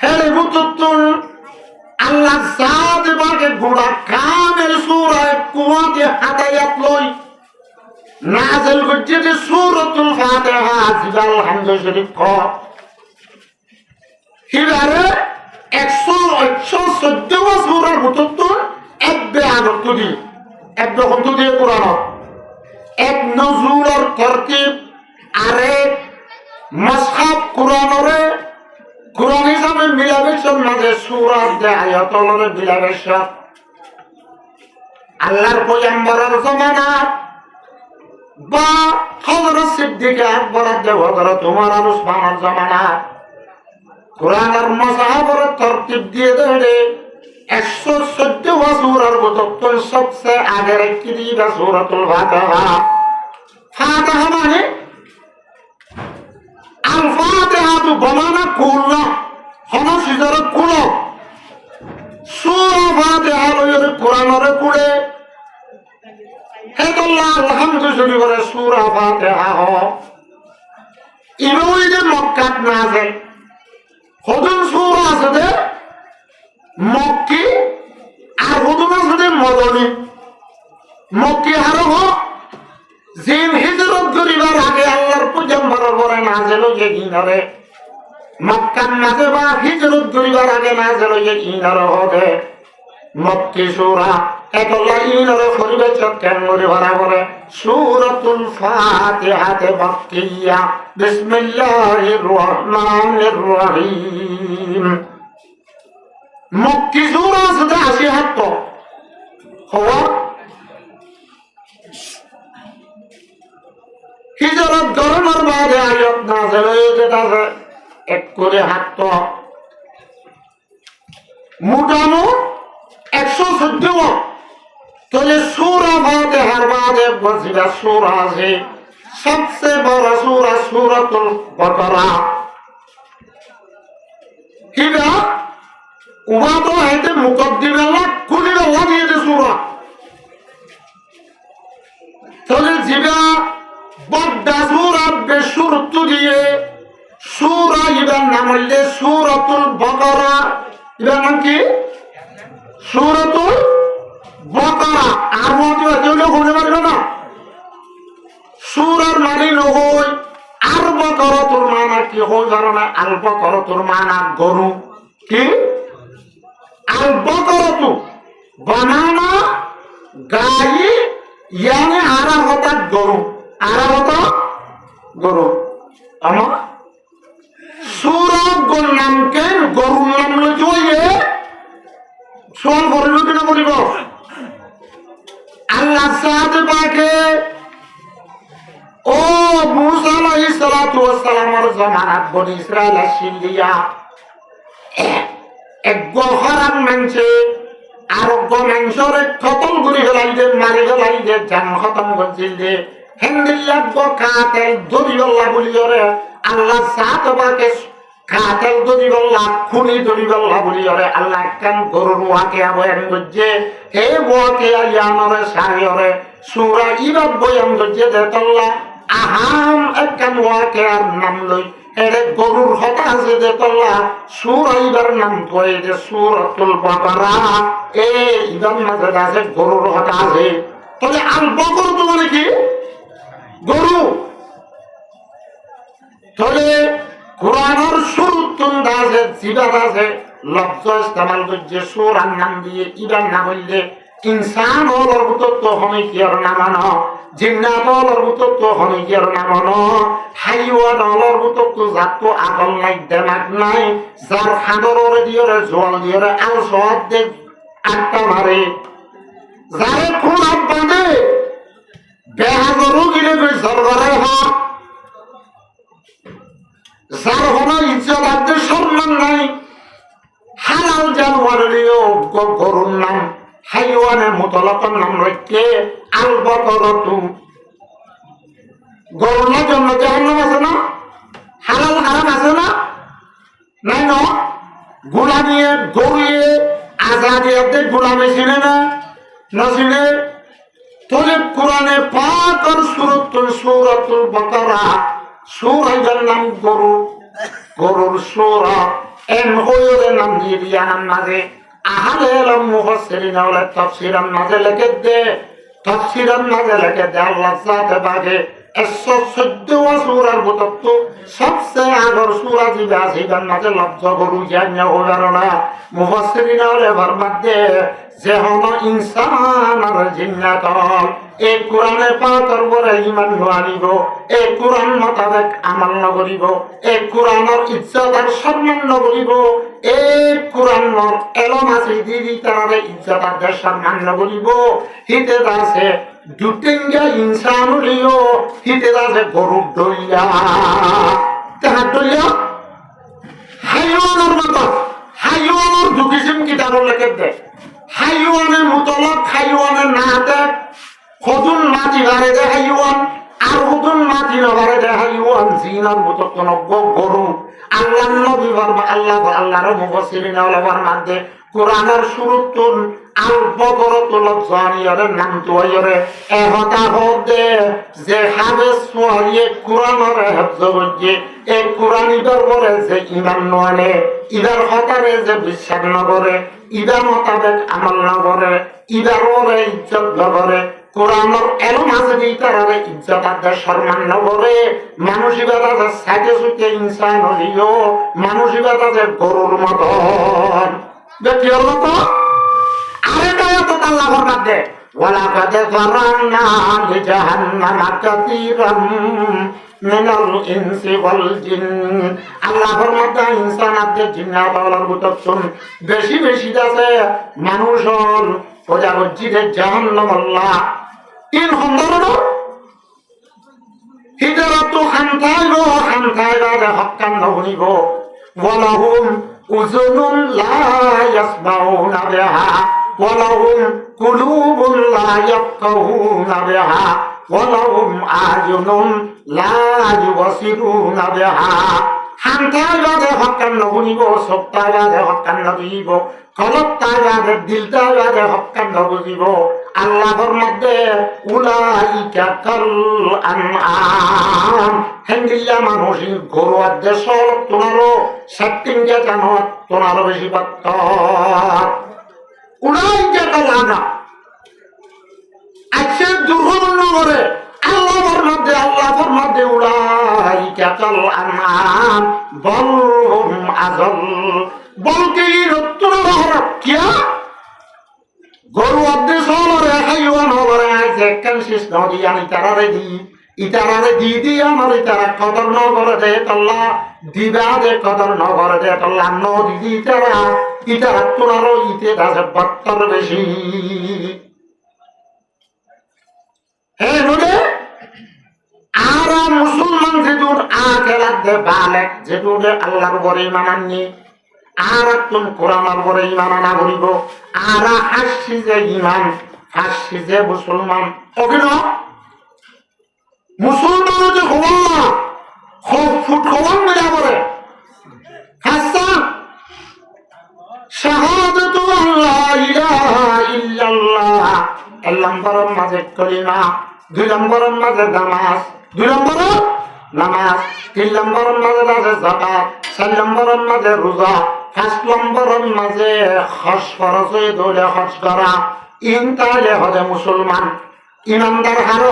হ্যাঁ বুতুতুল আল্লাহ জাত বাকে গোড়া কামেল সূরা কুয়াতে হাদায়াত লই নাযিল করছে যে সূরাতুল ফাতিহা জিবাল হামদ শরীফ ক হিবারে 114 সূরার বুতুতুল ebbe anotudi ebbe kontudi Qur'an এক নজরুলের তরতিব আরেক মুসহাফ কুরআনরে কুরআন হিসাবে মিলাবেশন মাঝে সূরা দে আয়াতলরে মিলাবেশন আল্লাহর পয়গম্বরের জামানা বা হযরত সিদ্দিক আকবর দে হযরত ওমর আর উসমানের জামানা কুরআনের মুসহাফের তরতিব দিয়ে দেয় 114 সূরার মধ্যে সবচেয়ে আগের একটি দিবা সূরাতুল ফাতিহা। ফাতিহা মানে আল ফাতিহা তো বমানা কুল্লা হন সিজার কুল সূরা ফাতিহা লয়ের কোরআনের কুলে হেদাল্লাহ আলহামদুলিল্লাহ করে সূরা ফাতিহা হ ইবনে যে মক্কাত নাযিল হদন সূরা আছে দে মক্কি আর হুদুনা সাথে মদনী মক্কি আর জিন হিজরত করিবার আগে আল্লাহর পয়গম্বরের পরে নাযিল হয়ে গিনরে মক্কার মাঝে বা হিজরত করিবার আগে নাযিল হয়ে গিনরে হবে মক্কি সূরা একলা ইনরে করিবে চকেন মরে বরাবরে সূরাতুল ফাতিহাতে মক্কিয়া বিসমিল্লাহির রহমানির রহিম মক্কি সূরা আছে 80 হওয়া হিজরত গরমের বাদে আয়াত নাযিল হয়ে যেতেছে এক করে হাত মোটামুটি 114 তাহলে সূরা ফাতিহার বাদে বজিরা সূরা আছে সবচেয়ে বড় সূরা সূরাতুল বাকারা হিবা উবা তো এতে মুকদ্দিমাল্লাহ কুলিল্লাহ দিয়ে দে সূরা তাহলে জিবা বড় সূরা বেশুরত দিয়ে সূরা ইবার নাম হইলে সূরাতুল বাকারা ইবার নাম কি সূরাতুল বাকারা আর মতো এগুলো বলতে পারবে না সূরার মানে নয় আর বাকারাতুর মানে কি হয় জানো না আল বাকারাতুর মানে গরু কি আল বাকারাতু বানানা গাই ইয়ানি আরা হতা গরু আরা হতা গরু আমার সূরা গোর নাম কেন গরুর নাম লইয়ে সোয়াল করিব কিনা বলিব আল্লাহ সাথে পাকে ও মুসা আলাইহিস সালাতু ওয়াস সালামের জামানাত বনি ইসরাইল আসিলিয়া এক গহরান মানছে আর গমেন্সরে খতম করে ফেলাইলে মারি ফেলাইলে জান খতম করছিলে হেন্দিল্লাহ কাতেল দরিয়াল্লাহ বলিরে আল্লাহ সাথে পাকে কাতেল দরিয়াল্লাহ খুনি দরিয়াল্লাহ বলিরে আল্লাহ কান গরুর ওয়াকে বয়ান করছে হে ওয়াকে আলিয়ানরে সাহিরে সূরা ইরাব বয়ান করছে দেতল্লাহ আহাম একখান ওয়াকে আর নাম লই এরে গরুর হতা আছে দেতল্লাহ সূরা ইবার নাম কয়ে যে সূরাতুল বাকারা ইবার মাঝে আছে গরুর হতা আছে তাহলে আল বাকারা তো মানে কি গরু তাহলে কোরআনের শুরুতুন আছে জিবাত আছে লফজ ইস্তেমাল করছে সূরার নাম দিয়ে ইবার নাম হইলে ইনসান হলর তো হমে কি আর নামানো জিন্নাত হলর তো হমে কি আর নামানো হাইওয়ান হলর তো জাত আকল নাই দেমাগ নাই যার খাদরের দিয়রে জল দিয়রে আল সহাদ দে আটটা মারে যারে খুনাত বাঁধে বেহাগরু গিলে গই সরগরাই হক যার হলো ইজ্জত আব্দের সম্মান নাই হালাল জানোয়ারেরও গরুর নাম হাইওয়ানের মুতলাকার নাম রেখে আলবতরতু গরুর জন্য জাহান্নাম আছে না হালাল হারাম আছে না নাই ন গোলামিয়ে গরুয়ে আজাদি আব্দের গোলামি চিনে না চিনে তোলে কোরআনে পাক আর সূরাতুল বাকারা সূরার নাম গরু গরুর সূরা এন হইরে নাম দিয়ে দিয়ার মাঝে আহলে ইলম মুফাসসিরিন ওয়ালা তাফসীরান মাঝে লিখে দে তাফসীরান মাঝে লিখে দে আল্লাহ জাতে বাগে 114 সূরার মতো সবচেয়ে আগর সূরা জিবা জিবান মাঝে লফজ গরু জান্য ওলারনা মুফাসসিরিন ওয়ালা ফরমাতে যে হলো ইনসান আর জিন্নাত এই কোরআনে পাকের উপরে ঈমান আনিব এই কোরআন মোতাবেক আমল নকরিব এই কোরআনের ইজ্জত আর সম্মান নকরিব এই কোরআনের এলম আছে দিদি তারে ইজ্জত আর সম্মান নকরিব হিতে আছে দুটিঙ্গা ইনসান হলিও হিতে আছে গরু দইয়া তাহা দইয়া হাইওয়ানের মতো হাইওয়ানের দুকিসিম কিতাব লেখে দে হাইওয়ানের মুতলক হাইওয়ানের না দেখ হদুন মাটি বাড়ে দে হাইওয়ান আর হদুন মাটি না বাড়ে দে হাইওয়ান জিনার মুতক গরু আল্লাহ নবী বলবা আল্লাহর মুফাসসিরিন ওলামার মধ্যে কোরআনের শুরুতুন আল বকরাতুল জানিয়ার নাম তোয়রে এহতা হদে যে হাফেজ ওয়াইয়ে কোরআনের হিফজ করছে এই কোরআন ইদার পরে যে ঈমান নয় ইদার হতারে যে বিশ্বাস না করে ইদার মোতাবেক আমল না করে ইদার ওরে ইজ্জত না করে কোরআনের এলম আছে দি তারে ইজ্জত আর সম্মান না করে মানসিকতা আছে সাথে সুতে ইনসান হলিও মানসিকতা আছে গরুর মতন দেখি হলো তো আরেকটা তো আল্লাহ ফরমান দে ওয়ালাকাদ যারানা লিজাহান্নামা কাসীরাম মিনাল ইনসি ওয়াল জিন আল্লাহ ফরমান দে ইনসান আর জিন্নাত ওয়ালার মুতাসসিম বেশি বেশি আছে মানুষ হল প্রজাপতিতে জাহান্নাম আল্লাহ তিন হন্দরনো হিজরাতু খান্তাইগো হক্কান নবনিব ওয়ালাহুম উযুনুন লা ইয়াসমাউনা বিহা ওয়ালাহুম কুলুবুন লা ইয়াফকাহুনা বিহা ওয়ালাহুম আযুনুন লা ইউবসিরুনা বিহা হান্তাইগো হক্কান নবনিব সত্তাইগো হক্কান নবনিব কলবতাইগো দিলতাইগো হক্কান নবনিব আল্লাহর মধ্যে উলাইকা কাল আনআম হেঙ্গিয়া মানুষ গরু আদে সব তোমারও সেটিংকে জানো তোমারও বেশি পাত্র উলাইকা কাল আনআম আচ্ছা দুর্ঘটন করে আল্লাহর মধ্যে উলাইকা কাল আনআম বলহুম আযল বলকে রত্তর হরফ কিয়া গরু অর্ধে সলরে হাইওয়ান হলরে আইছে কানসিস নদী আমি ইতারারে দি আমার ইতারা কদর ন করে দে তল্লা দিবা দে কদর ন করে দে তল্লা নদী দি ইতারা তোরারও ইতে আছে 72 বেশি হে নদে আর মুসলমান যেদুর আখেরাত দে বালেক যেদুর আল্লাহর উপরে ঈমান আননি আর তুমি কোরআনের উপরে ঈমান আনা করিব আর হাসি যে ঈমান হাসি যে মুসলমান অভিন মুসলমান যে হওয়া ফুট খবর মিলা করে হাসা শাহাদাতু আল্লা ইলাহা ইল্লাল্লাহ এক নম্বরের মাঝে কলিমা 2 নম্বরের মাঝে নামাজ 2 নম্বর নামাজ 3 নম্বরের মাঝে আছে যাকাত 4 নম্বরের মাঝে রোজা 5 নম্বরের মাঝে হজ ফরজ হয়ে দৌড়ে হজ করা ইনতালে হলে মুসলমান ইমানদার হারো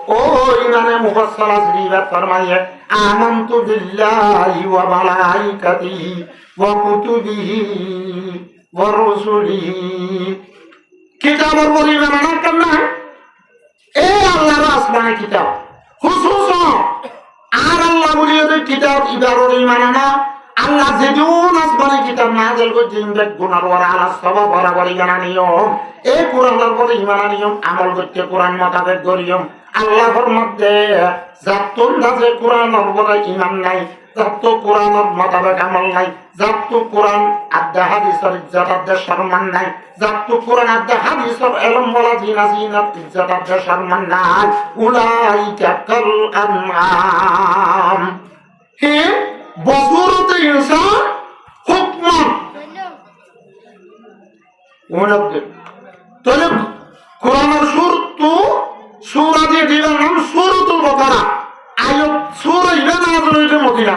ও ইমানে মুফাসসাল রিবাত ফরমায়ে আমানতু বিল্লাহি ওয়া মালাইকাতিহি ওয়া কুতুবিহি ওয়া রুসুলিহি কিতাবের উপর ঈমান আনার কারণে এই আল্লাহর আসমানি কিতাব খুশুস আর আল্লাহ বলিয়ে কিতাব ইবারর ঈমান আনা আল্লাহ যেদিন আসমানে কিতাব নাযিল করছে ইনবেক গুনার ওয়ারা আলা সবা বরাবর ইমানা নিয়ম এই কোরআনের পরে ইমানা নিয়ম আমল করতে কোরআন মোতাবেক করিয়ম আল্লাহর মধ্যে জাতুন দাজে কোরআনের পরে ইমান নাই জাতু কোরআনের মোতাবেক আমল নাই জাতু কোরআন আদা হাদিসের ইজ্জত আদা সম্মান নাই জাতু কোরআন আদা হাদিসের ইলম ওয়ালা জিনা জিনাত ইজ্জত আদা সম্মান নাই উলাইকা কাল আনআম হে বসুরতে ইনসান হুকমান ওনাকে তাহলে কোরআনের সূরা দিয়ে দিলাম নাম সূরাতুল বাকারা আয়াত সূরা ইবা নাযিল হইছে মদিনা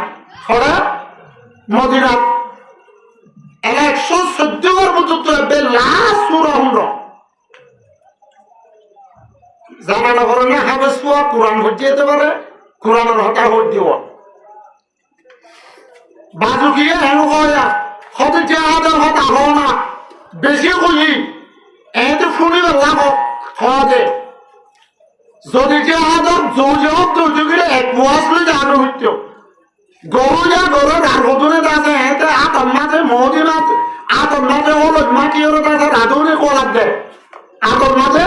114 বার পর্যন্ত লাস্ট সূরা হলো জানা করে না হাফেজ পড়া কোরআন হইতে যেতে পারে কোরআনের হতা হইতে দিব বাজু কি হেন হয় হতে যে আদার হতা হও না বেশি কই এতে শুনিবে লাভ হয় যদি যে আদর জোর তৈরি এক মাস লই আনো হইতো গরু যা গরু আর হতুনে দাসে এতে আতম মাঝে মদিনা আতম মাঝে হলো মাটি ওর দাসে রাধুনে কোলাপ দেয় আতম মাঝে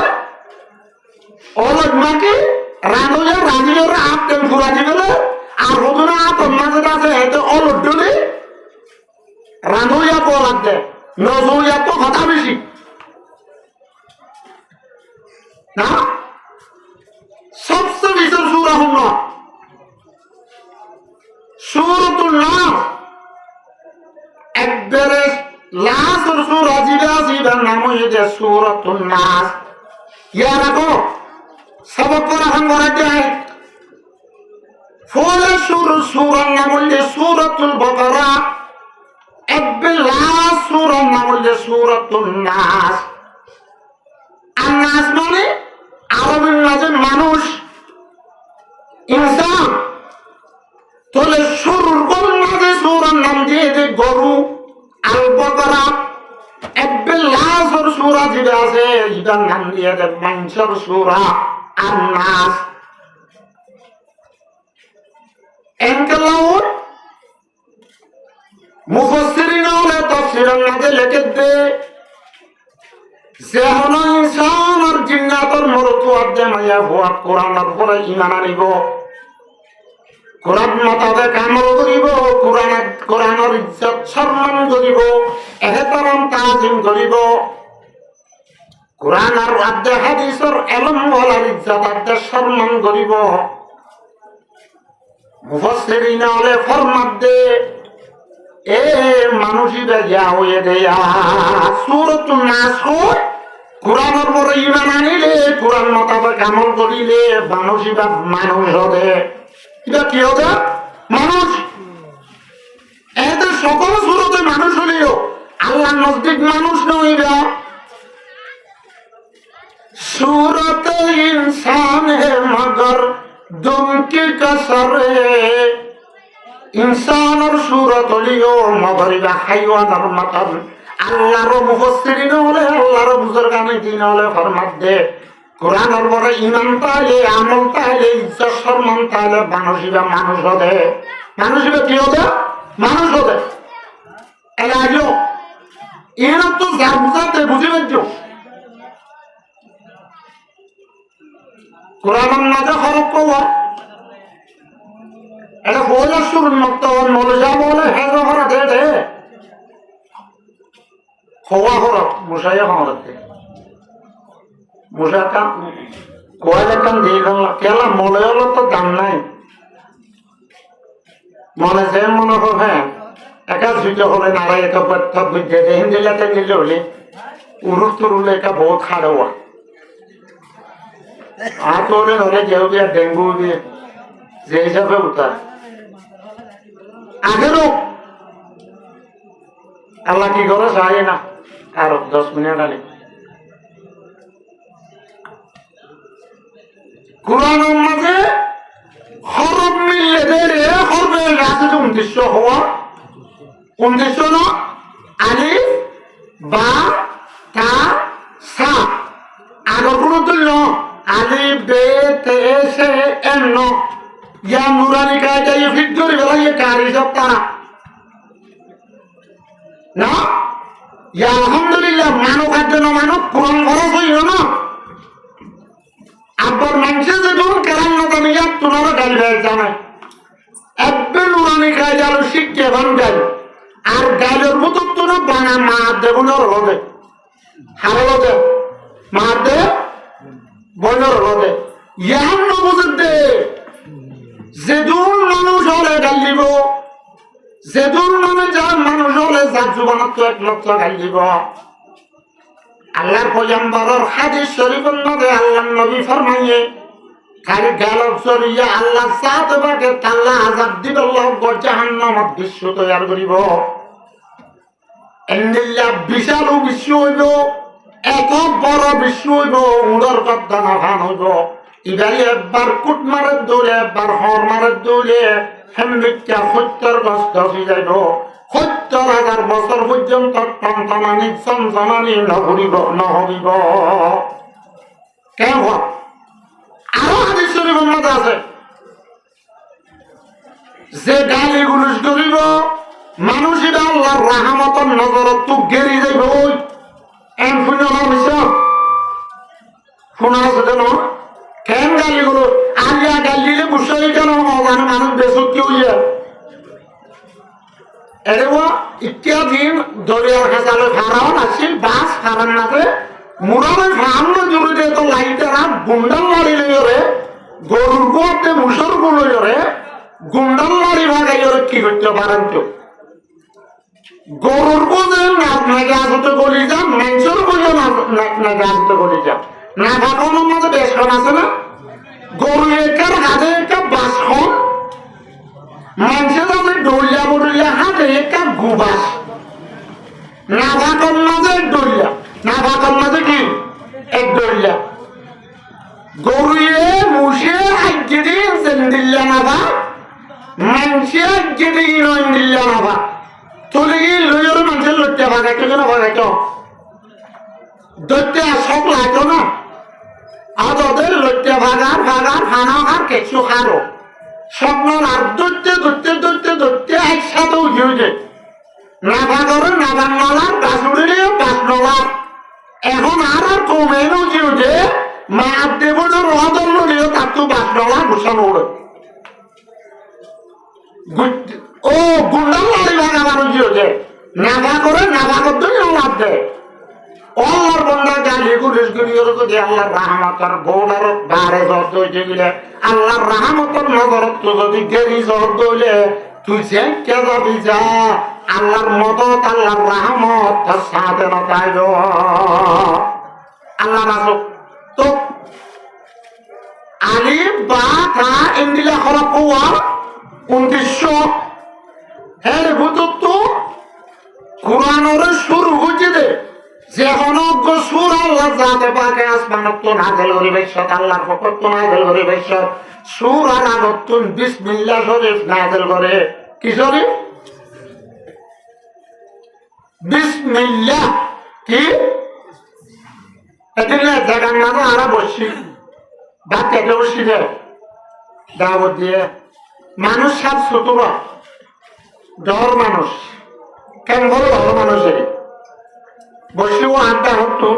হলো মাটি রাধুনে রাজিওর আতম ফুরা দিবেলে আর হতুনে আতম মাঝে দাসে এতে হলো ডুলি রাধুয়া কোলাপ দেয় নজুয়া তো কথা বেশি না सबसे विशेष सूरा होगा सूरतुल नास एक बेरे लास्ट और सूरा जीवा नाम ये सूरतुल नास ये रखो सबक पर हम बोलते हैं फौले सूरा नाम ये सूरतुल बकरा एक बेरे लास्ट सूरा नाम ये सूरतुल नास अन्नास माने আরবের মাঝে মানুষ ইনসান তাহলে শুরুর মাঝে সূরার নাম দিয়ে যে গরু আল বাকারা একবার লাস্টের সূরা যেটা আছে এটার নাম দিয়ে যে মাংসের সূরা আন-নাস এনকালাউর মুফাসসিরিন হলে তাফসীরের মাঝে লিখে দেয় যে হলো ইনসান আর জিন্নাতের মরতুয়াত দেমাইয়া হুয়া কোরআনের পরে ঈমান আনিব কোরআন মোতাবেক আমল করিব কোরআনের ইজ্জত সম্মান করিব এহতারাম তাজিম করিব কোরআন আর আদে হাদিসের ইলম ওয়ালার ইজ্জত আদে সম্মান করিব মুফাসসিরিন হলে ফরমাত দে এ মানুষই বেজা হয়ে দেয়া সূরাতুন নাস কোরআনের পরে ঈমান আনিলে কোরআন মোতাবেক আমল করিলে মানুষই বা মানুষ হবে এটা কি হবে মানুষ এদের সকল সূরাতে মানুষ হলেও আল্লাহ নজদিক মানুষ নইবা सूरत इंसान है मगर दुम की कसर इंसान और सूरत लियो मगर हाइवान और मतन আল্লাহর মুফাসসিরিন হলে আল্লাহর বুজুর্গানে দিন হলে ফরমাত দে কোরআনের পরে ঈমান তাইলে আমল তাইলে ইজ্জত সম্মান তাইলে মানুষিবা মানুষ হবে মানুষিবা কি হবে মানুষ হবে এলাজো এর তো জাবজাতে বুঝিবেন তো কোরআনের মাঝে হরফ কোয়া এটা বলে শুরু মত মলে যা বলে হেজা করা দে দে খোয়া হরফ মুসাইয়া হরফ মুসা কাম কোয়ালে কাম দিয়ে গেল কেলা মলে হলো তো দাম নাই মনে যে মনে হবে একা সুইতে হলে নারায় একা পথ বুঝতে দে হিন্দিলাতে নিলে হলে উরুত তুরুলে একা বহুত খাড়া আতরে হলে কেউ দিয়ে ডেঙ্গু দিয়ে যে হিসাবে উঠার আগেরও আল্লাহ কি করে চাই না আর 10 মিনিট আগে কোরআনের মাঝে হরফ মিললে দেরে হরফের রাতে 29 হওয়া 29 না আলিফ বা তা সা আগর কোন তুল্য আলিফ বে তে সে এন ইয়া নুরানি কায়দা ये फिट করে বেলা ये কারি সব তারা না ইয়া আলহামদুলিল্লাহ মানব আর জন্য মানব কোরআন খরচ হইল না আব্বার মানুষে যেমন কেরাম না জানি তোমারও গাল গায়ে জানে একবার নুরানি খাই গেল শিখতে এখন গাল আর গালের মতো তো না বানা মার দেবনের হবে হারালো দে মার দে বনের হবে ইয়ার নবুঝে দে যেদুন মানুষ হলে গাল দিব যেদুন মানে যার মানুষ হলে যার জীবনত এক লক্ষ গাল দিব আল্লাহর পয়গম্বরের হাদিস শরীফের মধ্যে আল্লাহর নবী ফরমাইয়ে খালি গালব সরিয়া আল্লাহ সাথে বাকে তাল্লা আযাব দিবে আল্লাহ জাহান্নামত বিশ্ব তৈরি করিব এন্দিল্লা বিশাল বিশ্ব হইব এত বড় বিশ্ব হইব উড়র কথা না ভান হইব ইবারে একবার কুট মারে দৌড়ে একবার হর মারে দৌড়ে হেমবিকা সত্যর গ্রস্ত হয়ে যাইব ৭০,০০০ বছর পর্যন্ত টনটনানি চনচনানি নহরিব কেন আরো হাদিস শরীফের মধ্যে আছে যে গালি গুলুস করিব মানুষ এটা আল্লাহর রাহমতের নজরত তো গেরি যাইব ওই এন শুনে না মিশন শোনা আছে কেন কেন গালিগুলো আলিয়া গালিলে বুঝাই কেন অজান মানুষ বেসুকি হইয়া এরে ইত্যাদিন দরিয়ার কাছালে ফারাও আসছিল বাস ফারান নাতে মুরামের ফাহান্ন জুড়ে দিয়ে তো লাইটেরা গুন্ডাল লাড়ি লইরে গরুর গোয়াতে মুসর গুলো লইরে গুন্ডাল লাড়ি ভাগাই ওরে কি করতে পারেন তো গরুর গোজে নাকে আসতে গলি যান মেঞ্চর গোজে নাকে আসতে গলি যান না ভাগানোর মধ্যে বেশ কম আছে না গরু একার হাতে একটা বাসখন মানুষের কাছে ডলিয়া বলিয়া হাতে একটা গুবাস না ভাগর মাঝে এক ডলিয়া না ভাগর মাঝে কি এক ডলিয়া গরুয়ে মুসে আজ্ঞে দিন দিল্লা নাভা মানুষে আজ্ঞে দিন দিল্লা নাভা তুলে গিয়ে লইয়ের মানুষের লইতে ভাগাইতো কেন ভাগাইতো দৈত্যে সব লাগতো না আর ওদের লইতে ভাগার খানা আর কিছু খারো স্বপ্ন আর ধরতে একসাথে উঠে উঠে না ভাগরের না বাংলার গাছুড়িলে বাসনলার এখন আর কমে উঠে উঠে মার দেবনের রহদল লড়িও তার তো বাসনলা ঘুষানো উড়ে ও গুন্ডাল লাড়ি ভাগা মানুষ উঠে না ভাগরে না ভাগর তো লাভ দেয় আল্লাহর বন্দা গালি গুলিস গুলিওর যদি আল্লাহর রাহমতের গৌলার বারে জর্দ হইতে গেলে আল্লাহর রাহমতের নজরত তো যদি গেরি জর্দ হইলে তুই যে কে যাবি যা আল্লাহর মদত আল্লাহর রাহমত তার সাথে নতাইব আল্লাহ নাসক তো আলিফ বা তা ইন্দিলা হরফ হওয়া ২৯০০ হ্যাঁ ভূতত্ব তো কোরআনের শুরু হচ্ছে দে যেমন সুর আল্লাহ যাতে পাকে আসমানত নাযিল করিবে সত আল্লাহর পক্ষ তো নাযিল করিবে সত সুর আর আগত বিসমিল্লাহ শরীফ নাযিল করে কি শরীফ বিসমিল্লাহ কি এদিকে জায়গার নামে আরা বসছি বাচ্চাকে বসছি দে দাওয়াত দিয়ে মানুষ সব ছোটরা ডর মানুষ কেন বলো ভালো মানুষের বসেও আড্ডা হতো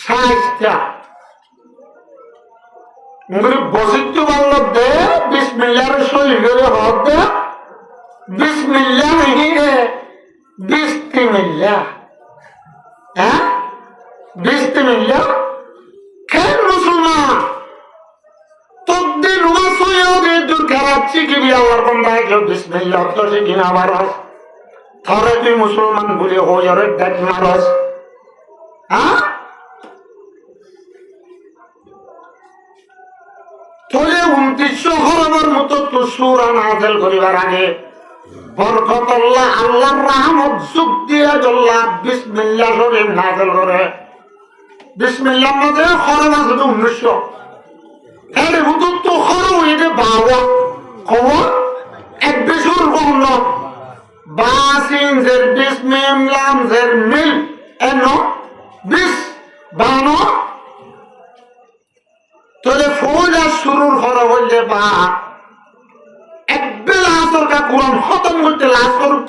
সাইজটা বসিত পারল দে বিসমিল্লার সই করে হক দে বিসমিল্লা নাকি রে বিস্তিমিল্লা হ্যাঁ বিস্তিমিল্লা কেন মুসলমান তদ্দিন ওয়াসইয়াদের দূর খারাচ্ছি কি আল্লাহর বান্দা কেউ বিসমিল্লাহ তো শিখি না আবার থরে তুই মুসলমান বলে হই আরে দেখ মারস হ্যাঁ তোলে ২৯০০ হরফের মতো তো সূরা নাযিল করিবার আগে বরকত আল্লাহ আল্লাহর রহমত যোগ দিয়ে আল্লাহ বিসমিল্লাহ শরীফ নাযিল করে বিসমিল্লাহর মধ্যে হরফ আছে ১৯০০ এর হুদুর তো হরফ হইতে বাবা খবর এক বেশর গহন বাসিন জের বিসমিম লাম জের মিল এনো বিস বানো তোলে ফৌজা শুরুর হরফ হইলে বা একবেলা আসর কা কোরআন খতম করতে লাজ করুক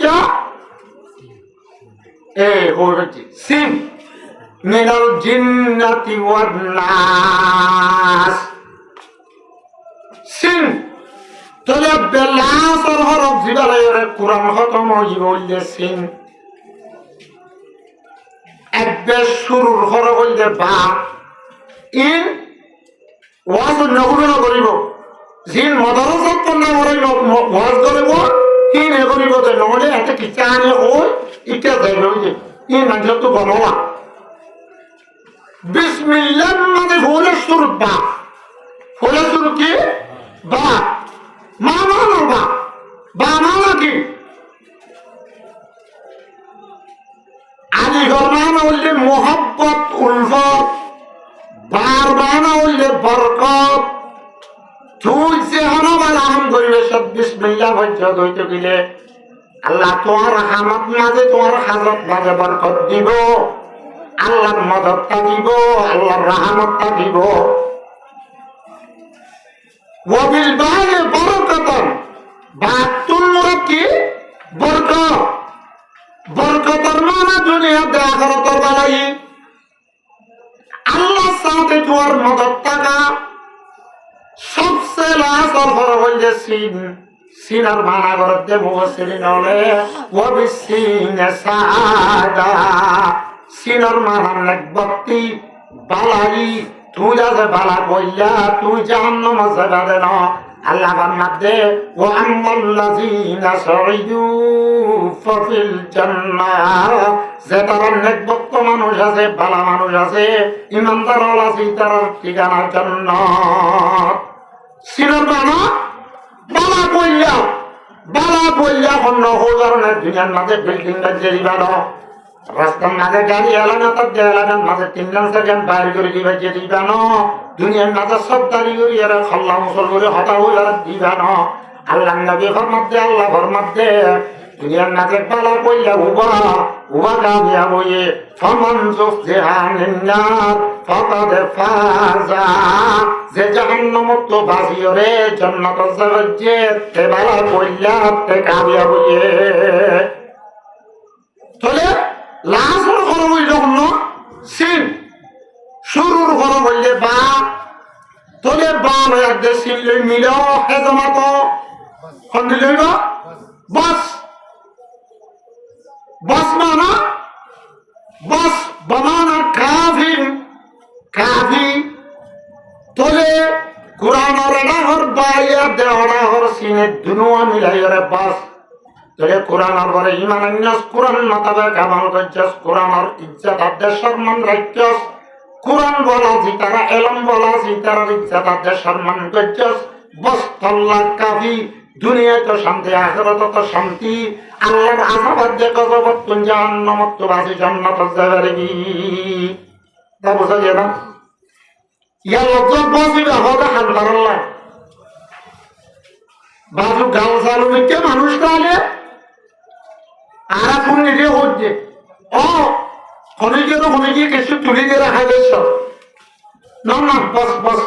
হয়েছে সিন মিনাল জিন্নাতি ওয়ান নাস সিন তাহলে বেলাসর হরফ জিবালের কোরআন খতম হইলে সিন একবার শুরুর হরফ হইলে বা ইন ওয়াজ নগরীয় করিব জিন মদরসত পন্না করে ওয়াজ করিব ইন এ করিব যে নহলে এতে কিতা আনে ওই ইটা যাইব যে ইন মানুষ তো গণলা বিসমিল্লাহ মানে হলে শুরু বা হলে শুরু কি বা মা মানো বা মানো কি আলিগড় মানা হইলে মোহাব্বত উলফত বার মানা হইলে বরকত তুই যে হনবাল আহম করিবে সব বিসমিল্লাহ পর্যন্ত হইতে গেলে আল্লাহ তোমার রহমত মাঝে তোমার হাজত মাঝে বরকত দিব আল্লাহর মদতটা দিব আল্লাহর রহমতটা দিব ওয়াবিল বাগে বরকতন বাতুল মুরাদ কি বরকত বরকতের মানে দুনিয়াতে আখিরাতের বালাই আল্লাহর সাথে তোমার মদত থাকা সবচেয়ে লাস্ট হরফ হইলে সিন সিনার মানা করতে মুফাসসিরিন হলে ওয়াবিসিন সাআদা সিনার মানা নেকবতি বালাই তুই যাতে বালা কইলা তুই জাহান্নামে যাবে না আল্লাহ বান্নাতে ওয়া আম্মাল্লাযীনা সাইদু ফাফিল জান্নাহ যে তারা নেকবত মানুষ আছে বালা মানুষ আছে ইমানদার আছে তার ঠিকানা জান্নাত সিনার মানা বালা কইলা অন্য কারণে দুনিয়ার মাঝে বিল্ডিং বাজিয়ে দিবা না রাস্তার মাঝে গাড়ি এলাকা তার এলাকার মাঝে 3 সেকেন্ড বাইর করে দিবা যে দিবা না দুনিয়ার মাঝে সব দাঁড়ি করি এরা খল্লা মুসল করে হতা হয়ে আর দিবা না আল্লাহ নবী ফরমাতে আল্লাহ ফরমাতে দুনিয়ার মাঝে বালা কইলা উবা কামিয়া বইয়ে ফমান জুহজিহানিন নার ফাকাদ ফাজা যে জাহান্নামত বাজিও রে জান্নাত যাবে তে বালা কইলা তে কামিয়া বইয়ে তাহলে লাস্টের হরফ হইল অন্য সিন শুরুর হরফ হইলে বা তাহলে বা একদে সিনলে মিল হেজমাত খন্দি লইব বাস বাস মানা বাস বামানা কাফি তাহলে কোরআনের এডাহর বাইয়া দেওয়ার সিনে দুনুয়া মিলাইরে বাস তাহলে কোরআনের পরে ইমান আন্যাস কোরআন মোতাবেক আমল করছস কোরআনের ইজ্জত আব্দের সম্মান রাখছস কোরআন বলা জিতারা এলম বলা জিতারার ইজ্জত আব্দের সম্মান করছস বস আল্লাহ কাফি দুনিয়া তো শান্তি আখিরাত তো শান্তি আল্লাহর আযাব যে গজবত তুন জাহান্নামত তো বাসি জান্নাত যাবেরবি তা বুঝা যায় না ইয়া লজ্জত বসিবা হদা হালদারাল্লাহ বাজু গাল চালু নিতে মানুষ তাহলে আর আপনি নিজে হচ্ছে খনিজের কিছু তুলি দিয়ে রাখা যাচ্ছে না বস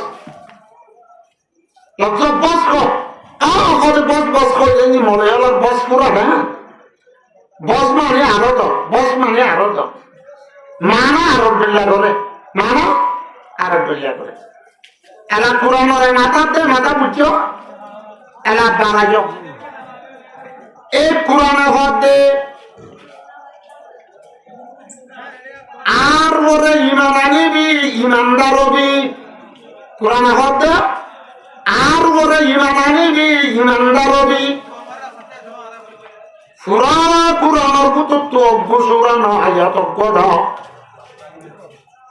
লক্ষ বস বস করলেনি মলয়ালার বস পুরা না বস মানে আরো তো মানা আরো বিল্লা করে এলা পুরানোর মাথা বুঝছো এলা বাড়াজ এই কোরআনের মধ্যে আর ওরে ইমান আনিবি ইমানদার হবি কোরআনের মধ্যে আর ওরে ইমান আনিবি ইমানদার হবি পুরা কোরআনের পুতত্ব অভ্যসুরানো আয়াত গড়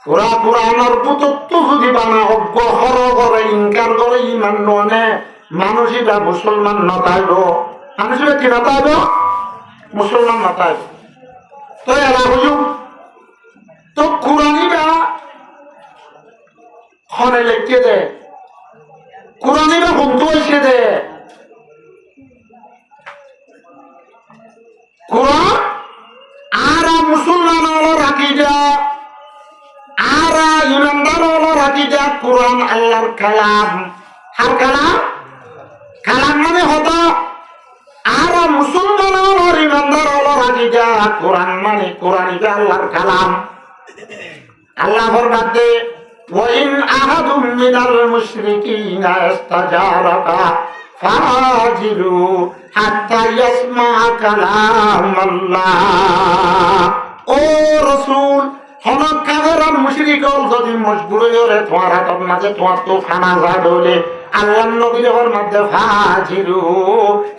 পুরা কোরআনের পুতত্ব যদি বানা অজ্ঞ হর করে ইনকার করে ইমান ননে মানুষিরা মুসলমান নতাইব মানুষের কি নতাইব মুসলমান নতাইব তো এরা হুজুর তো কোরআনিরা খনে লিখে দে কোরআনিরা বন্ধু এসে দে কোরআন আর মুসলমান হলো রাখিদা আর ইমানদার হলো রাখিদা কোরআন আল্লাহর কালাম আর কালাম মানে হতো আর মুসলমান হলো ইমানদার হলো রাজিদা কোরআন মানে কোরআনিকা আল্লাহর কালাম আল্লাহ ফরমাতে ওয়াইন আহাদুম মিনাল মুশরিকিনা ইস্তাজারাকা ফাজিরু হাত্তা ইয়াসমা কালাম আল্লাহ ও রাসূল হনক কাফের মুশরিক যদি মজবুর হয়ে তোমার হাতের মাঝে তোমার তো ফানা যা বলে আল্লাহর নবীর মধ্যে ফাজিরু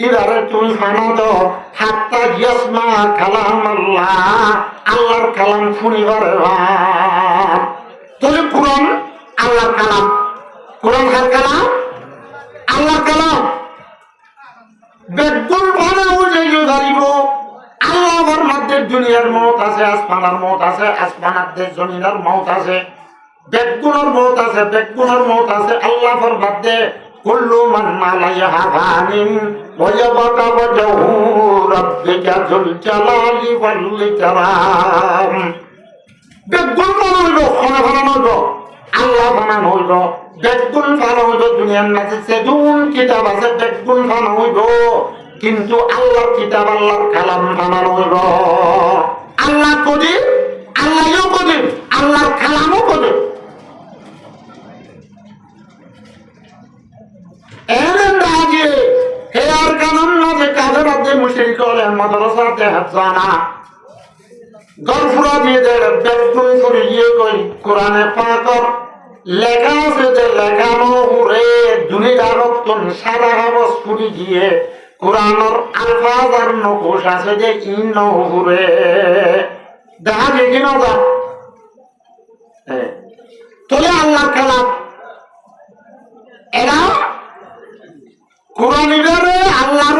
এবারে তুমি ফানা দাও হাত্তা ইয়াসমা কালাম আল্লাহ আল্লাহর কালাম শুনিবারে ভাব তাহলে কোরআন আল্লাহর কালাম কোরআন কার কালাম আল্লাহর কালাম বেগুন ভালো যে ধরিব আল্লাহর মধ্যে দুনিয়ার মত আছে আসমানের মত আছে আসমানের দেশ জমিনের মত আছে বেগুনের মত আছে বেগুনের মত আছে আল্লাহর মধ্যে কুল্লু মান আলাইহা ফানিন ওয়া ইয়াবকা ওয়াজহু রাব্বিকা যুল জালালি ওয়াল ইকরাম বেগুন ভালো হইব খানা বানানো হইব আল্লাহ বানানো হইব বেগুন ভালো হইব দুনিয়ার মাঝে সেদুন কিতাব আছে বেগুন ভালো হইব কিন্তু আল্লাহর কিতাব আল্লাহর কালাম বানানো হইব আল্লাহ কদির আল্লাহও কদির আল্লাহর কালামও কদির এমন রাজি হে আর কালাম মাঝে কাজের মধ্যে মুশরিক হলে মাদ্রাসাতে হাফজানা গরফুরা দিয়ে দেয় বেগুন ফুরিয়ে কই কোরআনে পাকর লেখা আছে যে লেখানো হুরে দুনিয়ার রক্তন সাদা কাগজ ফুরি দিয়ে কোরআনের আলফাজ আর নকশ আছে যে ইন হুরে দেখা যায় কিনা যা তোলে আল্লাহর কালাম এরা কোরআনিবারে আল্লাহর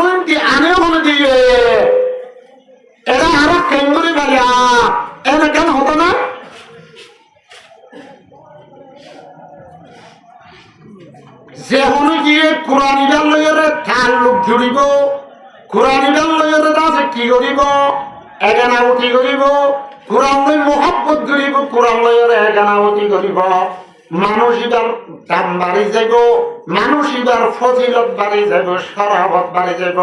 আনে বলে দিয়ে এরা আরো কেন্দ্রে গেলিয়া এনে কেন হতো না যে হলো গিয়ে কোরআনিবার লইরে তাল্লুক জুড়িব কোরআনিবার লইরে আছে কি করিব এগানাউটি করিব কোরআন লই মোহাব্বত করিব কোরআন লইরে এগানাউটি করিব মানুষ ইবার দাম বাড়ি যাব মানুষ ইবার ফজিলত বাড়ি যাব শরাবত বাড়ি যাব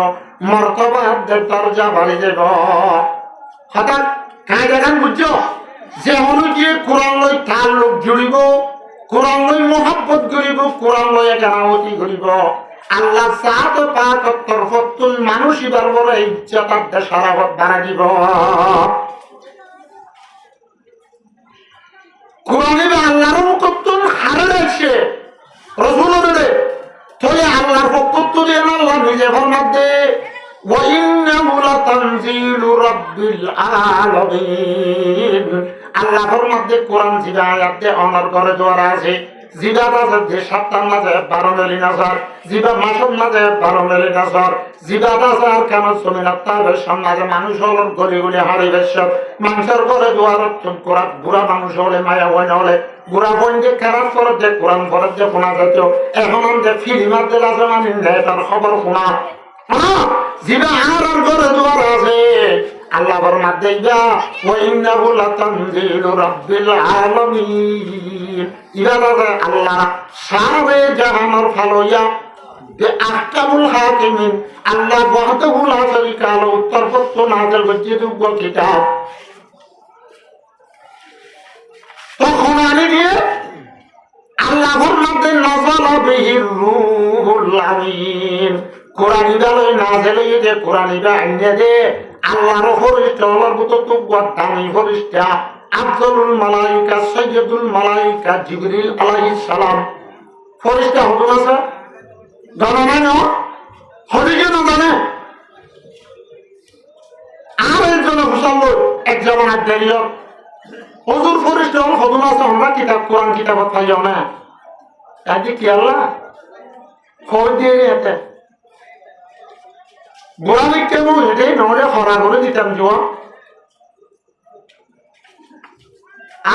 মর্তবাদ দরজা বাড়ি যাব হঠাৎ কাজ এখন বুঝছো যে হলো গিয়ে কোরআন লই তাল্লুক জুড়িব কোরআন লই মোহাব্বত করিব কোরআন লই এগানাউটি করিব আল্লাহ সাত পাক তরফতুল মানুষ ইবার বড় ইজ্জত শরাবত বাড়া দিব কোরআনে আল্লাহর মুকদ্দম হারে রাখছে রাসূলের তোলে আল্লাহর পক্ষ দিয়ে আল্লাহ নিজে ফরমাতে ওয়া ইন্নাহু লাতানজিলু রাব্বিল আলামিন আল্লাহ ফরমাতে কোরআন জিবা আয়াতে অনর করে দেওয়া আছে জিবা আছে যে সপ্তাহ মাঝে 12 মিলি নাসার জিবা মাসের মাঝে 12 মিলি নাসার জিবা আছে আর কেন সুমিনাত তাবের সমাজে মানুষ হল গলি গলি হারি বেশ মানুষের করে দুয়ার কোরআন বুড়া মানুষ হলে মায়া হয় না হলে বুড়া বোন যে খারাপ করে যে কোরআন পড়ে যে শোনা যেত এখন যে ফিল্মার দিল আছে মানে তার খবর শোনা জিবা আর করে দুয়ার আছে আল্লাহ ফরমাত দেইবা ওয়া ইন্নাহু লাতানজিলু রাব্বিল আলামিন ইরাদা আল্লাহ সারে জাহানের ফালইয়া বে আহকামুল হাকিমিন আল্লাহ ওয়াহদাহু লা শারীকা লাহু উত্তরপত্র নাযিল করতে দুগ কিতাব তখন আনি দিয়ে আল্লাহ ফরমাতে নাযালা বিহির রূহুল আমিন কোরআন ইদালই নাযিল হইতে কোরআন ইবা আইনে দে আল্লাহর ফরিস্তা আল্লাহর মতো তো দামি ফরিস্তা আফজলুল মালাইকা সাইয়্যিদুল মালাইকা জিবরিল আলাইহিস সালাম ফরিস্তা হতো না স্যার জানা না হরিকে না জানে আর একজন হুসাল এক জামানাত দিল হুজুর ফরিস্তা হতো না স্যার আমরা কিতাব কোরআন কিতাবত পাইও না কাজে কি আল্লাহ খোঁজ দিয়ে এতে গোড়া লিখতে এটাই নহলে হরা করে দিতাম জোয়া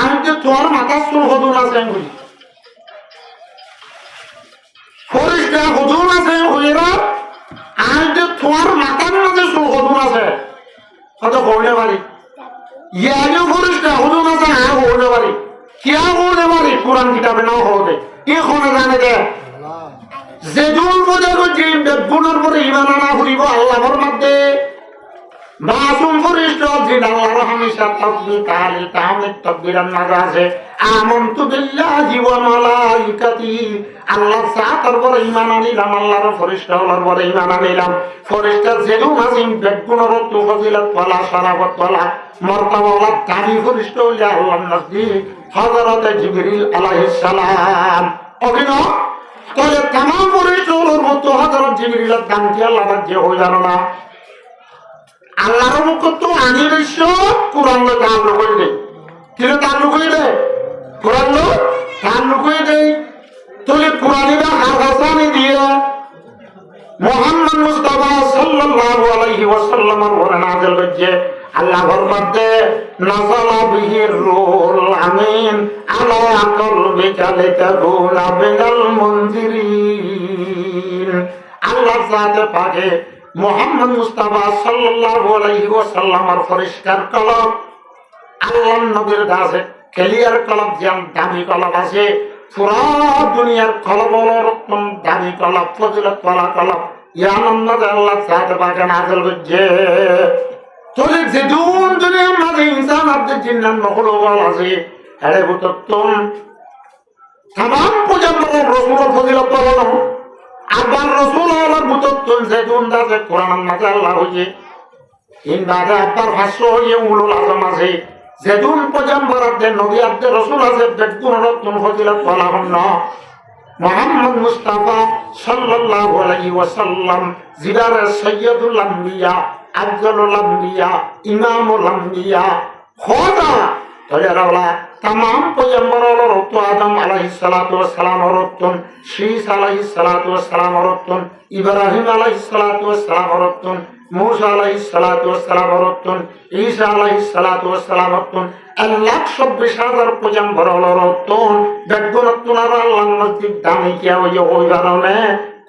আমি তো তোমার মাথার চুল হদুন আছে বলি ফরিস্তা হদুন আছে হইরা আমি তো তোমার মাথার মাঝে চুল হদুন আছে হয়তো হইলে পারি ইয়াকে ফরিস্তা হদুন আছে আর হইলে পারি কিয়া হইলে পারি কোরআন কিতাবে নাও হতে কি খনে জানে দে যে দুল বোঝা করছি বেগুনের পরে ইমান আনা ফুরিব আল্লাহর মধ্যে মাসুম ফরিস্ট জিন আল্লাহর হামেশা তাকবীর তাহলিল তাহমিদ তাকবীরের মাঝে আছে আমানতু বিল্লাহি ওয়া মালাইকাতিহি আল্লাহ সাতার পরে ঈমান আনিলাম আল্লাহর ফরিস্তাগুলোর পরে ঈমান আনিলাম ফরিস্তা যেদু মাসিম বেগুনের তো ফজিলত ওয়ালা শারাফত ওয়ালা মারতাবা ওয়ালা দামি ফরিস্তা হইলে আল্লাহর নজদীক হযরত জিবরিল আলাইহিস সালাম অভিনয় তাহলে তাম ফরিস্তাগুলোর মতো হযরত জিবরিলের দাম কি আল্লাহ যে হয়ে জানো না আল্লাহর মুখ তো আনির সব কোরআন তাআল্লুক হয়ে দেয় কিরে তাআল্লুক হয়ে দেয় কোরআন তাআল্লুক হয়ে দেয় তাহলে কোরআনিরা হাসানি দিয়ে মুহাম্মদ মুস্তাফা সাল্লাল্লাহু আলাইহি ওয়াসাল্লামের উপরে নাযিল হয়েছে আল্লাহর মধ্যে নাযালা বিহির রূহুল আমিন আলা কলবিকা লিতাকুনা মিনাল মুনজিরিন আল্লাহ জাতে পাকে মুহাম্মদ মুস্তাফা সাল্লাল্লাহু আলাইহি ওয়াসাল্লামের পরিষ্কার কলম আল্লাহর নবীর কাছে ক্লিয়ার কলম যেন দামি কলম আছে পুরা দুনিয়ার কলমের দামি কলম ফজিলত ওয়ালা কলম ইয়ানান্নাদ আল্লাহ জাতে পাকে নাযিল হচ্ছে তোলে যে দুনিয়ার মাঝে ইনসান আব্দে জিন্নাত মখলুক আছে আরে বুততুম तमाम প্রজন্মের রাসূলের ফজিলত বলো আবার রাসূল আল্লাহর বুততুন যেদুন দাসে কোরআন মাঝে আল্লাহ হইছে ইন বাদে আবার ভাষ্য হইছে উলুল আযম আছে যেদুন প্রজন্মের নবী আব্দে রাসূল আছে বেগুন রতন ফজিলত বলা হন মুহাম্মদ মুস্তাফা সাল্লাল্লাহু আলাইহি ওয়াসাল্লাম জিদার সাইয়্যিদুল আম্বিয়া আফজালুল আম্বিয়া ইমামুল আম্বিয়া খোদা তাহলে तमाम पैगम्बरों रत्तु आदम अलैहिस्सलातु वस्सलाम रत्तुन शीस अलैहिस्सलातु वस्सलाम रत्तुन इब्राहिम अलैहिस्सलातु वस्सलाम रत्तुन मूसा अलैहिस्सलातु वस्सलाम रत्तुन ईसा अलैहिस्सलातु वस्सलाम रत्तुन अल्लाह 24000 पैगम्बरों रत्तुन बेगुनत्तुन अल्लाह नजदीक दामी किया ওই কারণে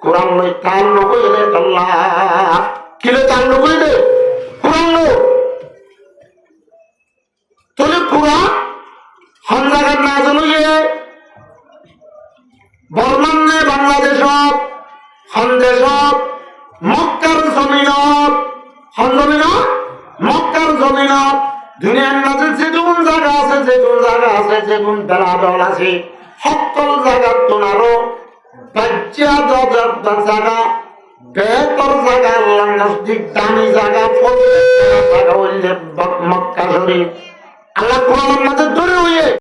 কুরআন লই তাআল্লুক হইলে আল্লাহ কিলে তাআল্লুক হইলে কুরআন লো তোলে কুরআন হন্দাগার নাজল হইয়ে বর্মান্নে বাংলাদেশত সন্দেশত মক্কার জমিনত মক্কার জমিনত দুনিয়ার মাঝে যেগুন জায়গা আছে যেগুন বেলাডল আছে সকল জায়গার তোনারও বাজ্যা জায়গা বেতর জায়গা আল্লাহ নজদিক দামি জায়গা জায়গা হইলে মক্কা শরীফ আল্লাহ কোরআনের মাঝে ধরে হইয়ে